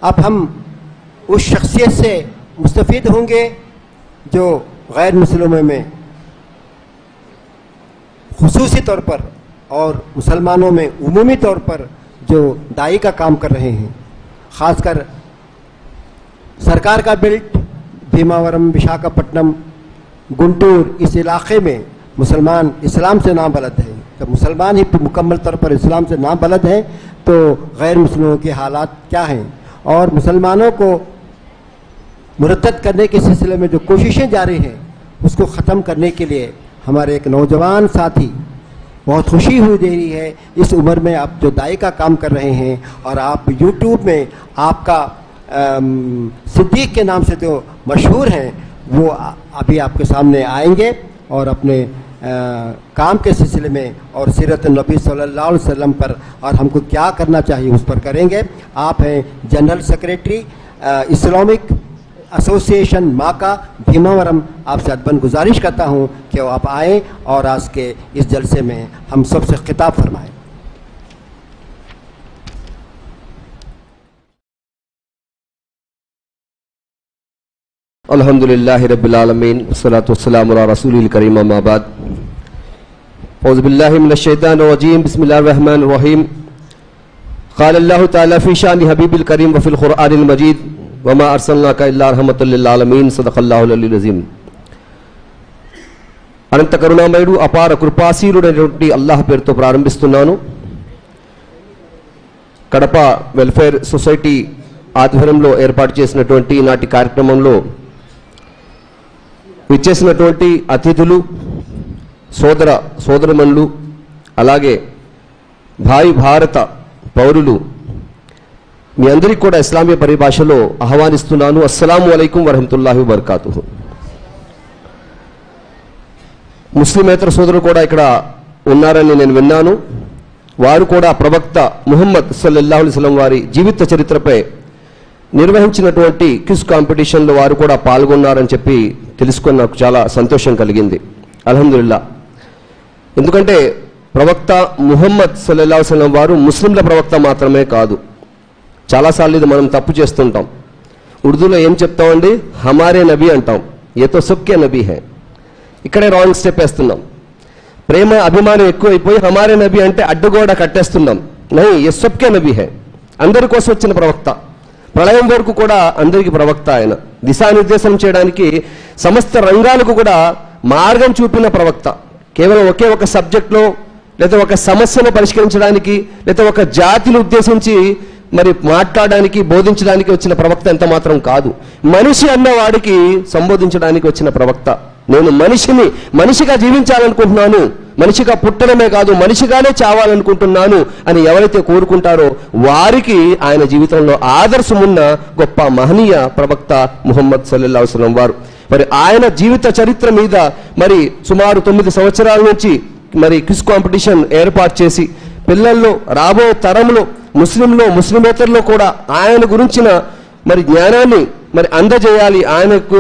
अब हम उस शख्सियत से मुस्तफ़ीद होंगे जो गैर मुस्लिमों में खुसूसी तौर पर और मुसलमानों में उमूमी तौर पर जो दाई का काम कर रहे हैं। ख़ासकर सरकार का बेल्ट भीमावरम, विशाखापट्टनम, गुंटूर, इस इलाके में मुसलमान इस्लाम से नाबलद हैं। जब मुसलमान ही मुकम्मल तौर पर इस्लाम से नाबलद हैं तो गैर मुस्लिमों के हालात क्या हैं, और मुसलमानों को मुरतद करने के सिलसिले में जो कोशिशें जारी हैं उसको ख़त्म करने के लिए हमारे एक नौजवान साथी बहुत खुशी हुई दे रही है। इस उम्र में आप जो दाई का काम कर रहे हैं और आप यूट्यूब में आपका सिद्दीक के नाम से जो मशहूर हैं वो अभी आपके सामने आएंगे और अपने काम के सिलसिले में और सीरत नबी सल्लल्लाहु अलैहि वसल्लम पर और हमको क्या करना चाहिए उस पर करेंगे। आप हैं जनरल सेक्रेटरी इस्लामिक एसोसिएशन माका भीमावरम। आपसे अदबन गुजारिश करता हूं कि आप आएँ और आज के इस जलसे में हम सबसे खिताब फरमाएं। अल्हम्दुलिल्लाहि रब्बिल आलमीन वस्सलातु वस्सलामु अला रसूलिल करीम अम्मा बाद। औज़ु बिल्लाहि मिनश शैतानिर रजीम बिस्मिल्लाहिर रहमानिर रहीम। क़ाल अल्लाहु तआला फ़ी शानि हबीबिल करीम व फ़िल क़ुरआनिल मजीद वमा अर्सलनाका इल्ला रहमतल लिल आलमीन। सदक़ल्लाहुल अलीयुल अज़ीम। అనంత కరుణామయుడు అపార కృపాశీలుడైనటువంటి అల్లాహ్ పేరుతో ప్రారంభిస్తున్నాను. కడప వెల్ఫేర్ సొసైటీ ఆధ్వర్యంలో ఏర్పాటు చేసినటువంటి నాటి కార్యక్రమంలో విచ్చేసినటువంటి అతిథులు, సోదరమణులు, అలాగే భావి భారత పౌరులు మీ అందరికీ కూడా ఇస్లామీయ పరిభాషలో ఆహ్వానిస్తున్నాను. అస్సలాము అలైకుం వరహమతుల్లాహి వబర్కాతుహు. ముస్లిమేతర సోదరులు కూడా ఇక్కడ ఉన్నారని నేను విన్నాను. వారు కూడా ప్రవక్త ముహమ్మద్ సల్లల్లాహు అలైహి వసల్లం వారి జీవిత చరిత్రపై నిర్వహించినటువంటి క్విజ్ కాంపిటీషన్లో వారు కూడా పాల్గొన్నారని చెప్పి తెలుసుకొని నాకు చాలా సంతోషం కలిగింది. అల్హమ్దులిల్లా. ఎందుకంటే ప్రవక్త ముహమ్మద్ సల్లల్లాహు అలైహి వసల్లం వారు ముస్లింల ప్రవక్త మాత్రమే కాదు. చాలాసార్లు ఇది మనం తప్పు చేస్తుంటాం. ఉర్దూలో ఏం చెప్తామండి, హమారే నబీ అంటాం, ఏ తో సబ్కే నబీ హై. ఇక్కడే రాంగ్ స్టెప్ వేస్తున్నాం. ప్రేమ అభిమానం ఎక్కువైపోయి హమారే నబీ అంటే అడ్డుగోడ కట్టేస్తున్నాం. నై, ఏ సబ్కే నబీ హై, అందరి కోసం వచ్చిన ప్రవక్త, ప్రళయం వరకు కూడా అందరికీ ప్రవక్త ఆయన. దిశానిర్దేశం చేయడానికి సమస్త రంగాలకు కూడా మార్గం చూపిన ప్రవక్త. కేవలం ఒకే ఒక సబ్జెక్ట్లో లేదా ఒక సమస్యను పరిష్కరించడానికి లేదా ఒక జాతిని ఉద్దేశించి మరి మాట్లాడడానికి బోధించడానికి వచ్చిన ప్రవక్త ఎంత మాత్రం కాదు. మనిషి అన్నవాడికి సంబోధించడానికి వచ్చిన ప్రవక్త. నేను మనిషిగా జీవించాలనుకుంటున్నాను, మనిషిగా పుట్టడమే కాదు మనిషిగానే చావాలనుకుంటున్నాను అని ఎవరైతే కోరుకుంటారో వారికి ఆయన జీవితంలో ఆదర్శమున్న గొప్ప మహనీయ ప్రవక్త ముహమ్మద్ సల్లల్లాహు అలైహి వసల్లం వారు. మరి ఆయన జీవిత చరిత్ర మీద మరి సుమారు 9 సంవత్సరాల నుంచి మరి క్విజ్ కాంపిటీషన్ ఏర్పాటు చేసి పిల్లల్లో రాబో తరంలో ముస్లిమేతరులో కూడా ఆయన గురించిన మరి జ్ఞానాన్ని మరి అందజేయాలి,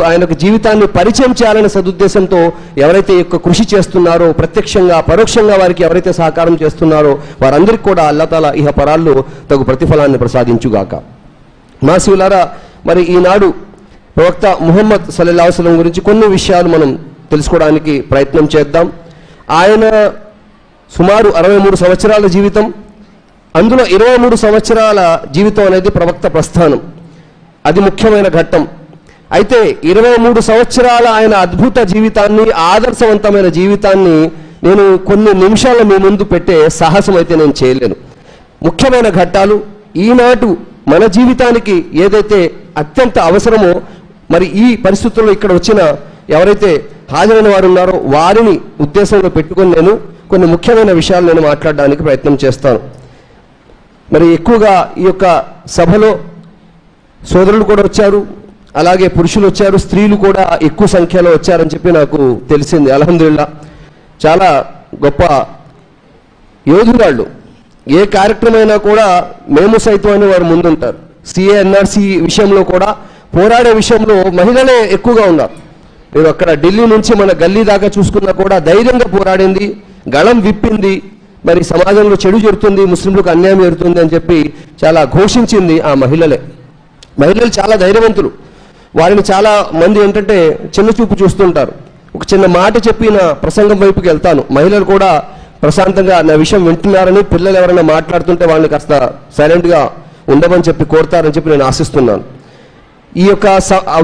ఆయనకు జీవితాన్ని పరిచయం చేయాలనే సదుద్దేశంతో ఎవరైతే యొక్క కృషి చేస్తున్నారో, ప్రత్యక్షంగా పరోక్షంగా వారికి ఎవరైతే సహకారం చేస్తున్నారో వారందరికీ కూడా అల్లాహ్ తాలా ఇహ పరాల్లో తగు ప్రతిఫలాన్ని ప్రసాదించుగాక. మాసివులారా, మరి ఈనాడు ప్రవక్త ముహమ్మద్ సల్లల్లాహు అలైహి వసల్లం గురించి కొన్ని విషయాలు మనం తెలుసుకోవడానికి ప్రయత్నం చేద్దాం. ఆయన సుమారు 63 సంవత్సరాల జీవితం, అందులో 23 సంవత్సరాల జీవితం అనేది ప్రవక్త ప్రస్థానం. అది ముఖ్యమైన ఘట్టం. అయితే 23 సంవత్సరాల ఆయన అద్భుత జీవితాన్ని, ఆదర్శవంతమైన జీవితాన్ని నేను కొన్ని నిమిషాలు మీ ముందు పెట్టే సాహసం అయితే నేను చేయలేను. ముఖ్యమైన ఘట్టాలు ఈనాటు మన జీవితానికి ఏదైతే అత్యంత అవసరమో మరి ఈ పరిస్థితుల్లో ఇక్కడ వచ్చిన ఎవరైతే హాజరైన వారు ఉన్నారో వారిని ఉద్దేశంలో పెట్టుకొని నేను కొన్ని ముఖ్యమైన విషయాలు నేను మాట్లాడడానికి ప్రయత్నం చేస్తాను. మరి ఎక్కువగా ఈ యొక్క సభలో సోదరులు కూడా వచ్చారు, అలాగే పురుషులు వచ్చారు, స్త్రీలు కూడా ఎక్కువ సంఖ్యలో వచ్చారని చెప్పి నాకు తెలిసింది. అల్హమ్దులిల్లా. చాలా గొప్ప యోధురాళ్ళు. ఏ కార్యక్రమైనా కూడా మేము సైతం అని వారు ముందుంటారు. సిఏ ఎన్ఆర్సీ విషయంలో కూడా పోరాడే విషయంలో మహిళలే ఎక్కువగా ఉన్నారు. మీరు అక్కడ ఢిల్లీ నుంచి మన గల్లీ దాకా చూసుకున్నా కూడా ధైర్యంగా పోరాడింది, గళం విప్పింది, మరి సమాజంలో చెడు జరుగుతుంది, ముస్లింలకు అన్యాయం జరుగుతుంది అని చెప్పి చాలా ఘోషించింది ఆ మహిళలే. మహిళలు చాలా ధైర్యవంతులు. వారిని చాలా మంది ఏంటంటే చిన్న చూపు చూస్తుంటారు. ఒక చిన్న మాట చెప్పిన ప్రసంగం వైపుకి వెళ్తాను. మహిళలు కూడా ప్రశాంతంగా నా విషయం వింటున్నారని, పిల్లలు ఎవరైనా మాట్లాడుతుంటే వాళ్ళని కాస్త సైలెంట్గా ఉండమని చెప్పి కోరుతారని చెప్పి నేను ఆశిస్తున్నాను. ఈ యొక్క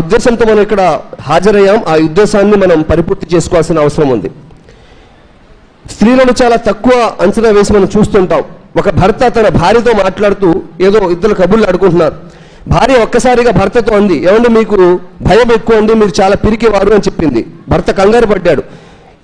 ఉద్దేశంతో మనం ఇక్కడ హాజరయ్యాం. ఆ ఉద్దేశాన్ని మనం పరిపూర్తి చేసుకోవాల్సిన అవసరం ఉంది. స్త్రీలను చాలా తక్కువ అంచనా వేసి మనం చూస్తుంటాం. ఒక భర్త తన భార్యతో మాట్లాడుతూ ఏదో ఇద్దరు కబుర్లు ఆడుకుంటున్నారు. భార్య ఒక్కసారిగా భర్తతో అంది, ఏమంటే మీకు భయం ఎక్కువ అండి, మీరు చాలా పిరికివారు అని చెప్పింది. భర్త కంగారు పడ్డాడు.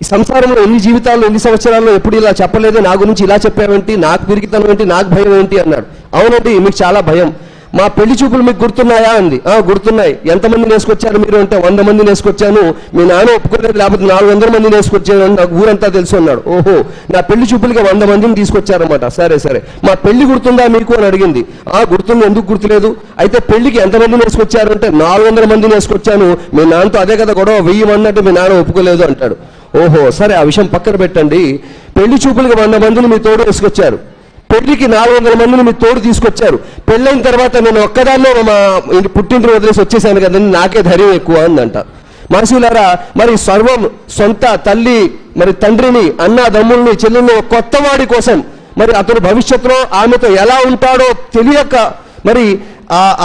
ఈ సంసారంలో ఎన్ని జీవితాల్లో ఎన్ని సంవత్సరాల్లో ఎప్పుడు ఇలా చెప్పలేదు, నా గురించి ఇలా చెప్పావేంటి, నాకు పిరికితనం ఏంటి, నాకు భయం ఏంటి అన్నాడు. అవునండి మీకు చాలా భయం. మా పెళ్లి చూపులు మీకు గుర్తున్నాయా అంది. గుర్తున్నాయి. ఎంతమందిని వేసుకొచ్చారు మీరు అంటే 100 మందిని వేసుకొచ్చాను. మీ నాన్న ఒప్పుకోలేదు, లేకపోతే 400 మందిని వేసుకొచ్చాను, నాకు ఊరంతా తెలుసు అన్నాడు. ఓహో, నా పెళ్లి చూపులకి 100 మందిని తీసుకొచ్చారన్నమాట. సరే సరే, మా పెళ్లి గుర్తుందా మీకు అని అడిగింది. గుర్తుంది, ఎందుకు గుర్తులేదు? అయితే పెళ్లికి ఎంతమందిని వేసుకొచ్చారు అంటే 400 మందిని వేసుకొచ్చాను. మీ నాన్నతో అదే కదా గొడవ, 1000 మంది అంటే మీ నాన్న ఒప్పుకోలేదు అంటాడు. ఓహో సరే, ఆ విషయం పక్కన పెట్టండి. పెళ్లి చూపులకి 100 మందిని మీ తోడు వేసుకొచ్చారు, పెళ్లికి 400 మందిని మీ తోడు తీసుకొచ్చారు. పెళ్ళైన తర్వాత నేను ఒక్కదాన్నే మా పుట్టింటి వదిలేసి వచ్చేసాను కదండి, నాకే ధైర్యం ఎక్కువ అందంట. మనసులారా, మరి సర్వం సొంత తల్లి, మరి తండ్రిని, అన్న దమ్ముల్ని, చెల్లెల్ని కొత్తవాడి కోసం మరి అతను భవిష్యత్తులో ఆమెతో ఎలా ఉంటాడో తెలియక మరి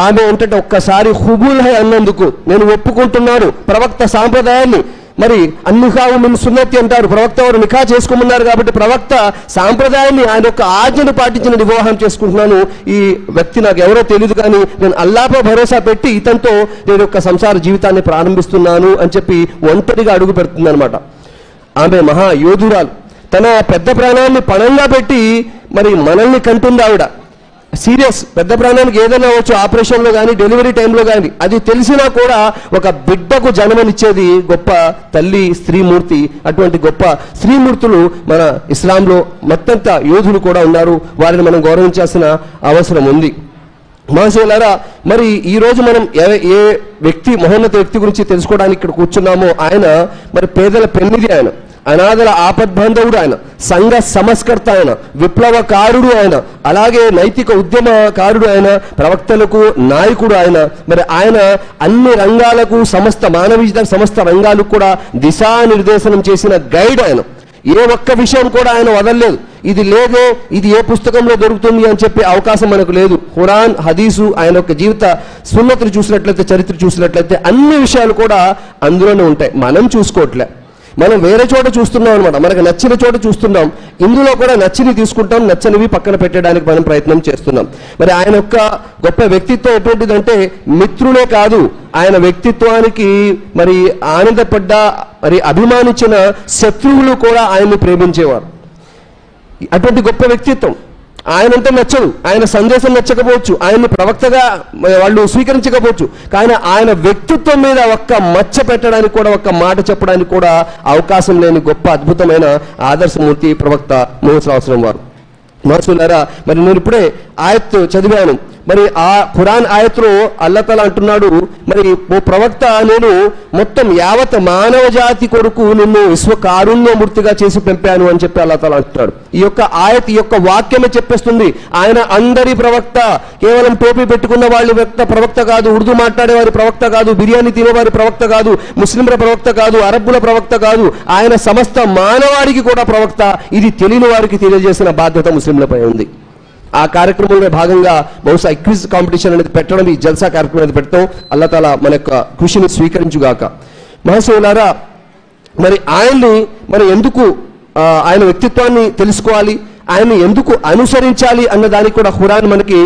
ఆమె ఏంటంటే ఒక్కసారి హుబుల్ హై అన్నందుకు నేను ఒప్పుకుంటున్నాను ప్రవక్త సాంప్రదాయాన్ని. మరి అన్నిఖావు మిన్ సున్నతి అంటారు. ప్రవక్త వారు నిఖా చేసుకోమన్నారు కాబట్టి ప్రవక్త సాంప్రదాయాన్ని, ఆయన యొక్క ఆజ్ఞను పాటించిన వివాహం చేసుకుంటున్నాను. ఈ వ్యక్తి నాకు ఎవరో తెలియదు, కానీ నేను అల్లాహ్పై భరోసా పెట్టి ఇతనితో నేను యొక్క సంసార జీవితాన్ని ప్రారంభిస్తున్నాను అని చెప్పి ఒంటరిగా అడుగు పెడుతుంది అనమాట. ఆమె మహా యోధురాలు. తన పెద్ద ప్రాణాన్ని పణంగా పెట్టి మరి మనల్ని కంటుంది ఆవిడ. సీరియస్, పెద్ద ప్రాణానికి ఏదైనా అవ్వచ్చు, ఆపరేషన్లో కానీ డెలివరీ టైంలో కానీ. అది తెలిసినా కూడా ఒక బిడ్డకు జన్మనిచ్చేది గొప్ప తల్లి స్త్రీమూర్తి. అటువంటి గొప్ప స్త్రీమూర్తులు మన ఇస్లాంలో మత్తంత యోధులు కూడా ఉన్నారు. వారిని మనం గౌరవించాల్సిన అవసరం ఉంది. మహాశయులారా, మరి ఈరోజు మనం ఏ వ్యక్తి, మహోన్నత వ్యక్తి గురించి తెలుసుకోవడానికి ఇక్కడ కూర్చున్నామో ఆయన మరి పేదల పెన్నిధి, ఆయన అనాథల ఆపద్బాంధవుడు, ఆయన సంఘ సంస్కర్త, ఆయన విప్లవకారుడు, ఆయన అలాగే నైతిక ఉద్యమకారుడు, ఆయన ప్రవక్తలకు నాయకుడు, ఆయన మరి ఆయన అన్ని రంగాలకు, సమస్త మానవీయ సమస్త రంగాలకు కూడా దిశానిర్దేశనం చేసిన గైడ్ ఆయన. ఏ ఒక్క విషయం కూడా ఆయన వదలలేదు. ఇది లేదే, ఇది ఏ పుస్తకంలో దొరుకుతుంది అని చెప్పే అవకాశం మనకు లేదు. ఖురాన్, హదీసు, ఆయన యొక్క జీవిత సున్నతిని చూసినట్లయితే, చరిత్ర చూసినట్లయితే అన్ని విషయాలు కూడా అందులోనే ఉంటాయి. మనం చూసుకోవట్లే, మనం వేరే చోట చూస్తున్నాం అనమాట. మనకు నచ్చిన చోట చూస్తున్నాం. ఇందులో కూడా నచ్చిని తీసుకుంటాం, నచ్చనివి పక్కన పెట్టడానికి మనం ప్రయత్నం చేస్తున్నాం. మరి ఆయన యొక్క గొప్ప వ్యక్తిత్వం ఎటువంటిదంటే మిత్రులే కాదు, ఆయన వ్యక్తిత్వానికి మరి ఆనందపడ్డ, మరి అభిమానించిన శత్రువులు కూడా ఆయన్ని ప్రేమించేవారు. అటువంటి గొప్ప వ్యక్తిత్వం. ఆయనంటే నచ్చదు, ఆయన సందేశం నచ్చకపోవచ్చు, ఆయన్ని ప్రవక్తగా వాళ్ళు స్వీకరించకపోవచ్చు, కానీ ఆయన వ్యక్తిత్వం మీద ఒక్క మచ్చ పెట్టడానికి కూడా, ఒక్క మాట చెప్పడానికి కూడా అవకాశం లేని గొప్ప అద్భుతమైన ఆదర్శమూర్తి ప్రవక్త ముహమ్మద్ సల్లల్లాహు అలైహి వసల్లం వారు. మహసూలారా, మరి నేను ఇప్పుడే ఆయత్ చదివాను. మరి ఆ ఖురాన్ ఆయత్లో అల్లాహ్ తఆలా అంటున్నాడు, మరి ఓ ప్రవక్త, నేను మొత్తం యావత్ మానవ జాతి కొరకు నిన్ను విశ్వకారుణ్యమూర్తిగా చేసి పంపాను అని చెప్పి అల్లాహ్ తఆలా అంటున్నాడు. ఈ యొక్క ఆయత్, ఈ యొక్క వాక్యమే చెప్పేస్తుంది ఆయన అందరి ప్రవక్త. కేవలం టోపీ పెట్టుకున్న వాళ్ళ ప్రవక్త కాదు, ఉర్దూ మాట్లాడే వారి ప్రవక్త కాదు, బిర్యానీ తినేవారి ప్రవక్త కాదు, ముస్లింల ప్రవక్త కాదు, అరబ్బుల ప్రవక్త కాదు. ఆయన సమస్త మానవాడికి కూడా ప్రవక్త. ఇది తెలియని వారికి తెలియజేసిన బాధ్యత ముస్లింలపై ఉంది. ఆ కార్యక్రమంలో భాగంగా బహుశా క్విజ్ కాంపిటీషన్ అనేది పెట్టడం, ఈ జల్సా కార్యక్రమం అనేది పెట్టడం, అల్లాహ్ తఆలా మన యొక్క కృషిని స్వీకరించుగాక. మహాశయులారా, మరి ఆయన్ని మరి ఎందుకు, ఆయన వ్యక్తిత్వాన్ని తెలుసుకోవాలి, ఆయన్ని ఎందుకు అనుసరించాలి అన్న దానికి కూడా ఖురాన్ మనకి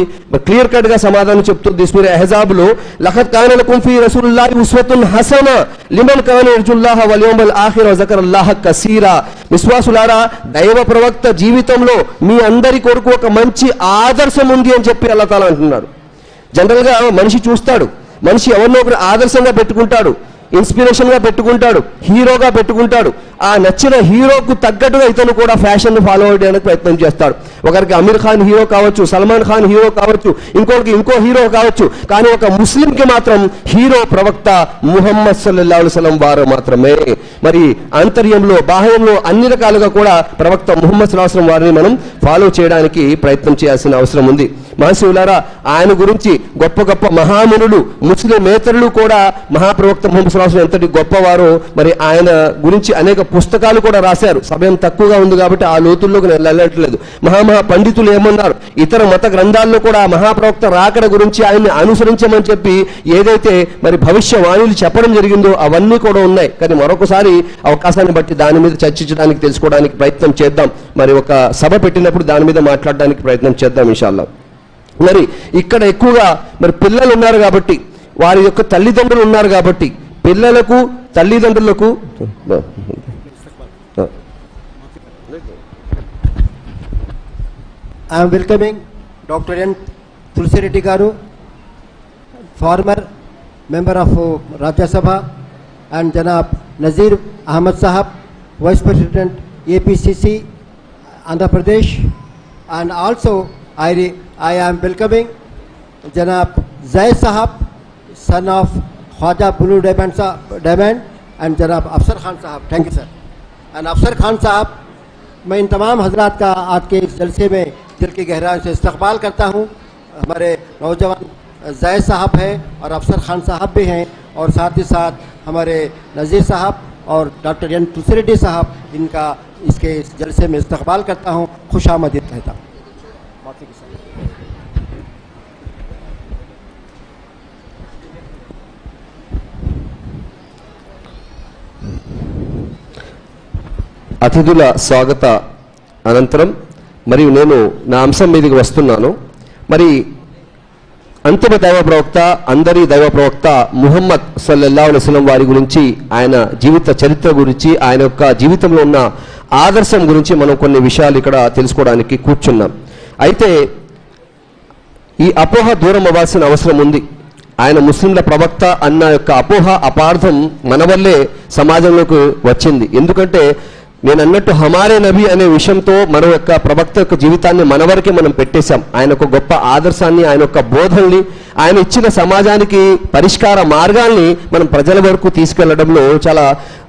క్లియర్ కట్ గా సమాధానం చెప్తుంది. సూరా అహ్జాబ్ లో లఖద్ కాన లకుం ఫీ రసూలిల్లాహి ఉస్వతున్ హసనా లిమన్ కాన యర్జుల్లాహ వల్ యౌమల్ ఆఖిర్ వ జకరల్లాహ కసీరా. విశ్వాసులారా, దైవ ప్రవక్త జీవితంలో మీ అందరి కొరకు ఒక మంచి ఆదర్శం ఉంది అని చెప్పి అల్లాహ్ తఆలా అంటున్నాడు. జనరల్ గా మనిషి చూస్తాడు, మనిషి ఎవరినో ఒకరు ఆదర్శంగా పెట్టుకుంటాడు, ఇన్స్పిరేషన్గా పెట్టుకుంటాడు, హీరోగా పెట్టుకుంటాడు. ఆ నచ్చిన హీరోకు తగ్గట్టుగా ఇతను కూడా ఫ్యాషన్ ఫాలో అవ్వడానికి ప్రయత్నం చేస్తాడు. ఒకరికి అమీర్ ఖాన్ హీరో కావచ్చు, సల్మాన్ ఖాన్ హీరో కావచ్చు, ఇంకొకరికి ఇంకో హీరో కావచ్చు. కానీ ఒక ముస్లింకి మాత్రం హీరో ప్రవక్త ముహమ్మద్ సల్లల్లాహు అలైహి వసల్లం వారు మాత్రమే. మరి ఆంతర్యంలో బాహ్యంలో అన్ని రకాలుగా కూడా ప్రవక్త ముహమ్మద్ సల్లల్లాహు అలైహి వసల్లం వారిని మనం ఫాలో చేయడానికి ప్రయత్నం చేయాల్సిన అవసరం ఉంది. మహాశివులారా, ఆయన గురించి గొప్ప గొప్ప మహామునులు ముస్లిమేతరులు కూడా మహాప్రవక్త ముహమ్మద్ సల్లల్లాహు అలైహి వసల్లం ఎంతటి గొప్పవారో మరి ఆయన గురించి అనేక పుస్తకాలు కూడా రాశారు. సమయం తక్కువగా ఉంది కాబట్టి ఆ లోతుల్లోకి నేను వెళ్ళట్లేదు. మహా పండితులు ఏమన్నారు, ఇతర మత గ్రంథాల్లో కూడా మహాప్రవక్త రాకడ గురించి ఆయన్ని అనుసరించమని చెప్పి ఏదైతే మరి భవిష్యవాణులు చెప్పడం జరిగిందో అవన్నీ కూడా ఉన్నాయి. కానీ మరొకసారి అవకాశాన్ని బట్టి దాని మీద చర్చించడానికి తెలుసుకోవడానికి ప్రయత్నం చేద్దాం. మరి ఒక సభ పెట్టినప్పుడు దాని మీద మాట్లాడడానికి ప్రయత్నం చేద్దాం ఇన్షాల్లా. మరి ఇక్కడ ఎక్కువగా మరి పిల్లలు ఉన్నారు కాబట్టి, వారి యొక్క తల్లిదండ్రులు ఉన్నారు కాబట్టి, పిల్లలకు తల్లిదండ్రులకు I am welcoming Dr. N. Tulsi Reddy Garu, former member of Rajya Sabha, and Janab Nazir Ahmad Sahab, Vice President APCC Andhra Pradesh, and also I am welcoming Janab Zaid Sahab, son of Khwaja Blue Diamond, and Janab Afsar Khan Sahab. Thank you sir. And Afsar Khan Sahab, मैं इन तमाम हजरात का आज के इस जलसे में दिल की गहराई से इस्तकबाल करता हूँ. हमारे नौजवान ज़ैद साहब हैं और अफसर खान साहब भी हैं, और साथ ही साथ हमारे नज़ीर साहब और डॉक्टर एन तुलसी रेड्डी साहब, इनका इसके इस जलसे में इस्तकबाल करता हूँ, खुशामदीद कहता हूँ. అతిథుల స్వాగత అనంతరం మరియు నేను నా అంశం మీదకి వస్తున్నాను. మరి అంతిమ దైవ ప్రవక్త, అందరి దైవ ప్రవక్త ముహమ్మద్ సల్లల్లాహు అలైహి వసల్లం వారి గురించి, ఆయన జీవిత చరిత్ర గురించి, ఆయన యొక్క జీవితంలో ఉన్న ఆదర్శం గురించి మనం కొన్ని విషయాలు ఇక్కడ తెలుసుకోవడానికి కూర్చున్నాం. అయితే ఈ అపోహ దూరం అవ్వాల్సిన అవసరం ఉంది. ఆయన ముస్లింల ప్రవక్త అన్న యొక్క అపోహ అపార్థం మన వల్లే సమాజంలోకి వచ్చింది. ఎందుకంటే నేను అన్నట్టు హమారే నబీ అనే విషయంతో మన యొక్క ప్రవక్త యొక్క జీవితాన్ని మన వరకే మనం పెట్టేశాం. ఆయన ఒక గొప్ప ఆదర్శాన్ని, ఆయన యొక్క బోధనని, ఆయన ఇచ్చిన సమాజానికి పరిష్కార మార్గాల్ని మనం ప్రజల వరకు తీసుకెళ్లడంలో చాలా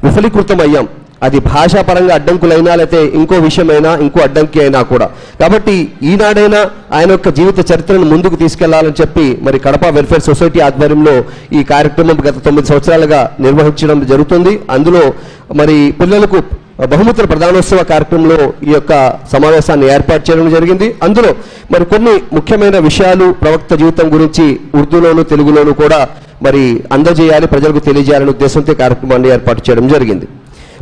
విఫలీకృతం అయ్యాం. అది భాషాపరంగా అడ్డంకులైనా, లేకపోతే ఇంకో విషయమైనా, ఇంకో అడ్డంకి అయినా కూడా. కాబట్టి ఈనాడైనా ఆయన యొక్క జీవిత చరిత్రను ముందుకు తీసుకెళ్లాలని చెప్పి మరి కడప వెల్ఫేర్ సొసైటీ ఆధ్వర్యంలో ఈ కార్యక్రమం గత 9 సంవత్సరాలుగా నిర్వహించడం జరుగుతుంది. అందులో మరి పిల్లలకు బహుమతుల ప్రధానోత్సవ కార్యక్రమంలో ఈ యొక్క సమావేశాన్ని ఏర్పాటు చేయడం జరిగింది. అందులో మరి కొన్ని ముఖ్యమైన విషయాలు ప్రవక్త జీవితం గురించి ఉర్దూలోను తెలుగులోను కూడా మరి అందజేయాలి, ప్రజలకు తెలియజేయాలనే ఉద్దేశంతో కార్యక్రమాన్ని ఏర్పాటు చేయడం జరిగింది.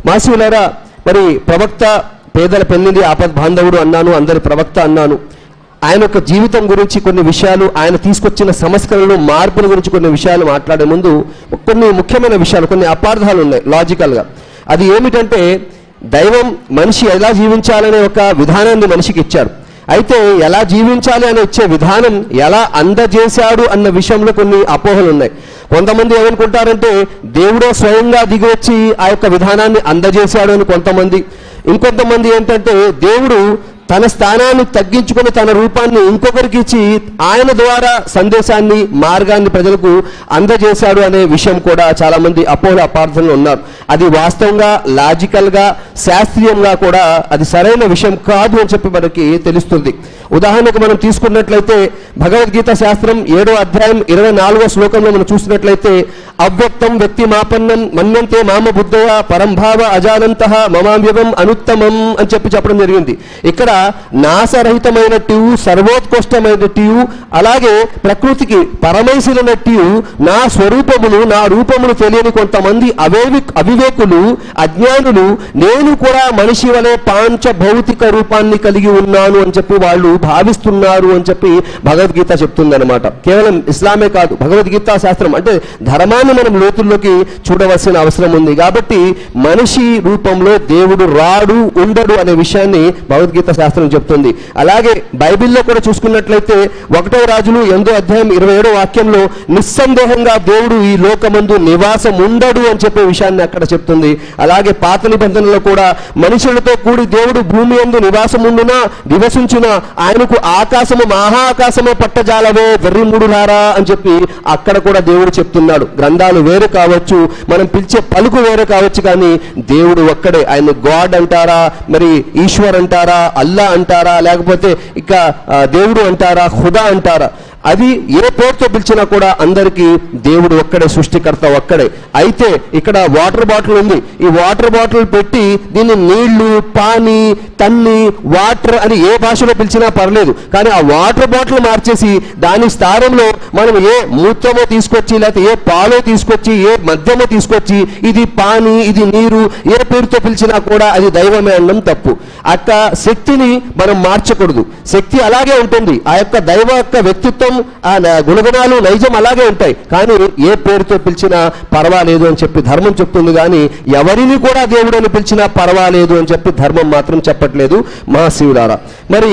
మాసివులారా, మరి ప్రవక్త పేదల పెన్నిది ఆపద్ బాంధవుడు అన్నాను, అందరి ప్రవక్త అన్నాను. ఆయన యొక్క జీవితం గురించి కొన్ని విషయాలు, ఆయన తీసుకొచ్చిన సంస్కరణలు, మార్పుల గురించి కొన్ని విషయాలు మాట్లాడే ముందు కొన్ని ముఖ్యమైన విషయాలు, కొన్ని అపార్థాలు ఉన్నాయి లాజికల్గా. అది ఏమిటంటే, దైవం మనిషి ఎలా జీవించాలనే ఒక విధానాన్ని మనిషికి ఇచ్చారు. అయితే ఎలా జీవించాలి అని ఇచ్చే విధానం ఎలా అందజేశాడు అన్న విషయంలో కొన్ని అపోహలు ఉన్నాయి. కొంతమంది ఏమనుకుంటారంటే దేవుడే స్వయంగా దిగివచ్చి ఆ యొక్క విధానాన్ని అందజేశాడు అని కొంతమంది. ఇంకొంతమంది ఏంటంటే దేవుడు తన స్థానాన్ని తగ్గించుకొని తన రూపాన్ని ఇంకొకరికి ఇచ్చి ఆయన ద్వారా సందేశాన్ని, మార్గాన్ని ప్రజలకు అందజేశాడు అనే విషయం కూడా చాలా మంది అపోహ అపార్థనలు ఉన్నారు. అది వాస్తవంగా, లాజికల్గా, శాస్త్రీయంగా కూడా అది సరైన విషయం కాదు అని చెప్పి మనకి తెలుస్తుంది. ఉదాహరణకు మనం తీసుకున్నట్లయితే భగవద్గీత శాస్త్రం 7వ అధ్యాయం 24వ శ్లోకంలో మనం చూసినట్లయితే అవ్యక్తం వ్యక్తి మాపన్నం మన్యంతే మామ బుద్ధయ పరంభావ అజానంతః మమావ్యవం అనుత్తమం అని చెప్పడం జరిగింది. ఇక్కడ నాశరహితమైనట్టు, సర్వోత్కృష్టమైనట్టు, అలాగే ప్రకృతికి పరమైసినట్టు నా స్వరూపమును, నా రూపమును తెలియని కొంతమంది అవివేకులు, అజ్ఞానులు నేను కూడా మనిషి వలె పాంచ భౌతిక రూపాన్ని కలిగి ఉన్నాను అని చెప్పి వాళ్ళు భావిస్తున్నారు అని చెప్పి భగవద్గీత చెప్తుందన్నమాట. కేవలం ఇస్లామే కాదు, భగవద్గీత శాస్త్రం అంటే ధర్మాన్ని మనం లోతుల్లోకి చూడవలసిన అవసరం ఉంది. కాబట్టి మనిషి రూపంలో దేవుడు రాడు, ఉండడు అనే విషయాన్ని భగవద్గీత శాస్త్రం చెప్తుంది. అలాగే బైబిల్లో కూడా చూసుకున్నట్లయితే 1వ రాజులు 8వ అధ్యాయం 27వ వాక్యంలో నిస్సందేహంగా దేవుడు ఈ లోకమందు నివాసం ఉండడు అని చెప్పే విషయాన్ని అక్కడ చెప్తుంది. అలాగే పాత నిబంధనలో కూడా మనుషులతో కూడి దేవుడు భూమి యందు నివసించునా ఆయనకు ఆకాశము మహాకాశము పట్టజాలవే వెర్రిముడులారా అని చెప్పి అక్కడ కూడా దేవుడు చెప్తున్నాడు. గ్రంథాలు వేరు కావచ్చు, మనం పిలిచే పలుకు వేరే కావచ్చు, కానీ దేవుడు ఒక్కడే. ఆయన గాడ్ అంటారా, మరి ఈశ్వర్ అంటారా, అల్లా అంటారా, లేకపోతే ఇక దేవుడు అంటారా, ఖుదా అంటారా, అది ఏ పేరుతో పిలిచినా కూడా అందరికీ దేవుడు ఒక్కడే, సృష్టికర్త ఒక్కడే. అయితే ఇక్కడ వాటర్ బాటిల్ ఉంది, ఈ వాటర్ బాటిల్ పెట్టి దీన్ని నీళ్లు, పానీ, తన్ని, వాటర్ అని ఏ భాషలో పిలిచినా పర్లేదు, కానీ ఆ వాటర్ బాటిల్ మార్చేసి దాని స్థానంలో మనం ఏ మూత్రమో తీసుకొచ్చి, లేకపోతే ఏ పాలో తీసుకొచ్చి, ఏ మద్యమో తీసుకొచ్చి ఇది పానీ, ఇది నీరు, ఏ పేరుతో పిలిచినా కూడా అది దైవమే అనడం తప్పు. అక్క శక్తిని మనం మార్చకూడదు, శక్తి అలాగే ఉంటుంది. ఆ యొక్క దైవ యొక్క వ్యక్తిత్వం, ఆ గుణగణాలు, నైజం అలాగే ఉంటాయి, కానీ ఏ పేరుతో పిలిచినా పర్వాలేదు అని చెప్పి ధర్మం చెప్తుంది. కానీ ఎవరిని కూడా దేవుడు అని పిలిచినా పర్వాలేదు అని చెప్పి ధర్మం మాత్రం చెప్పట్లేదు మహాశివులారా. మరి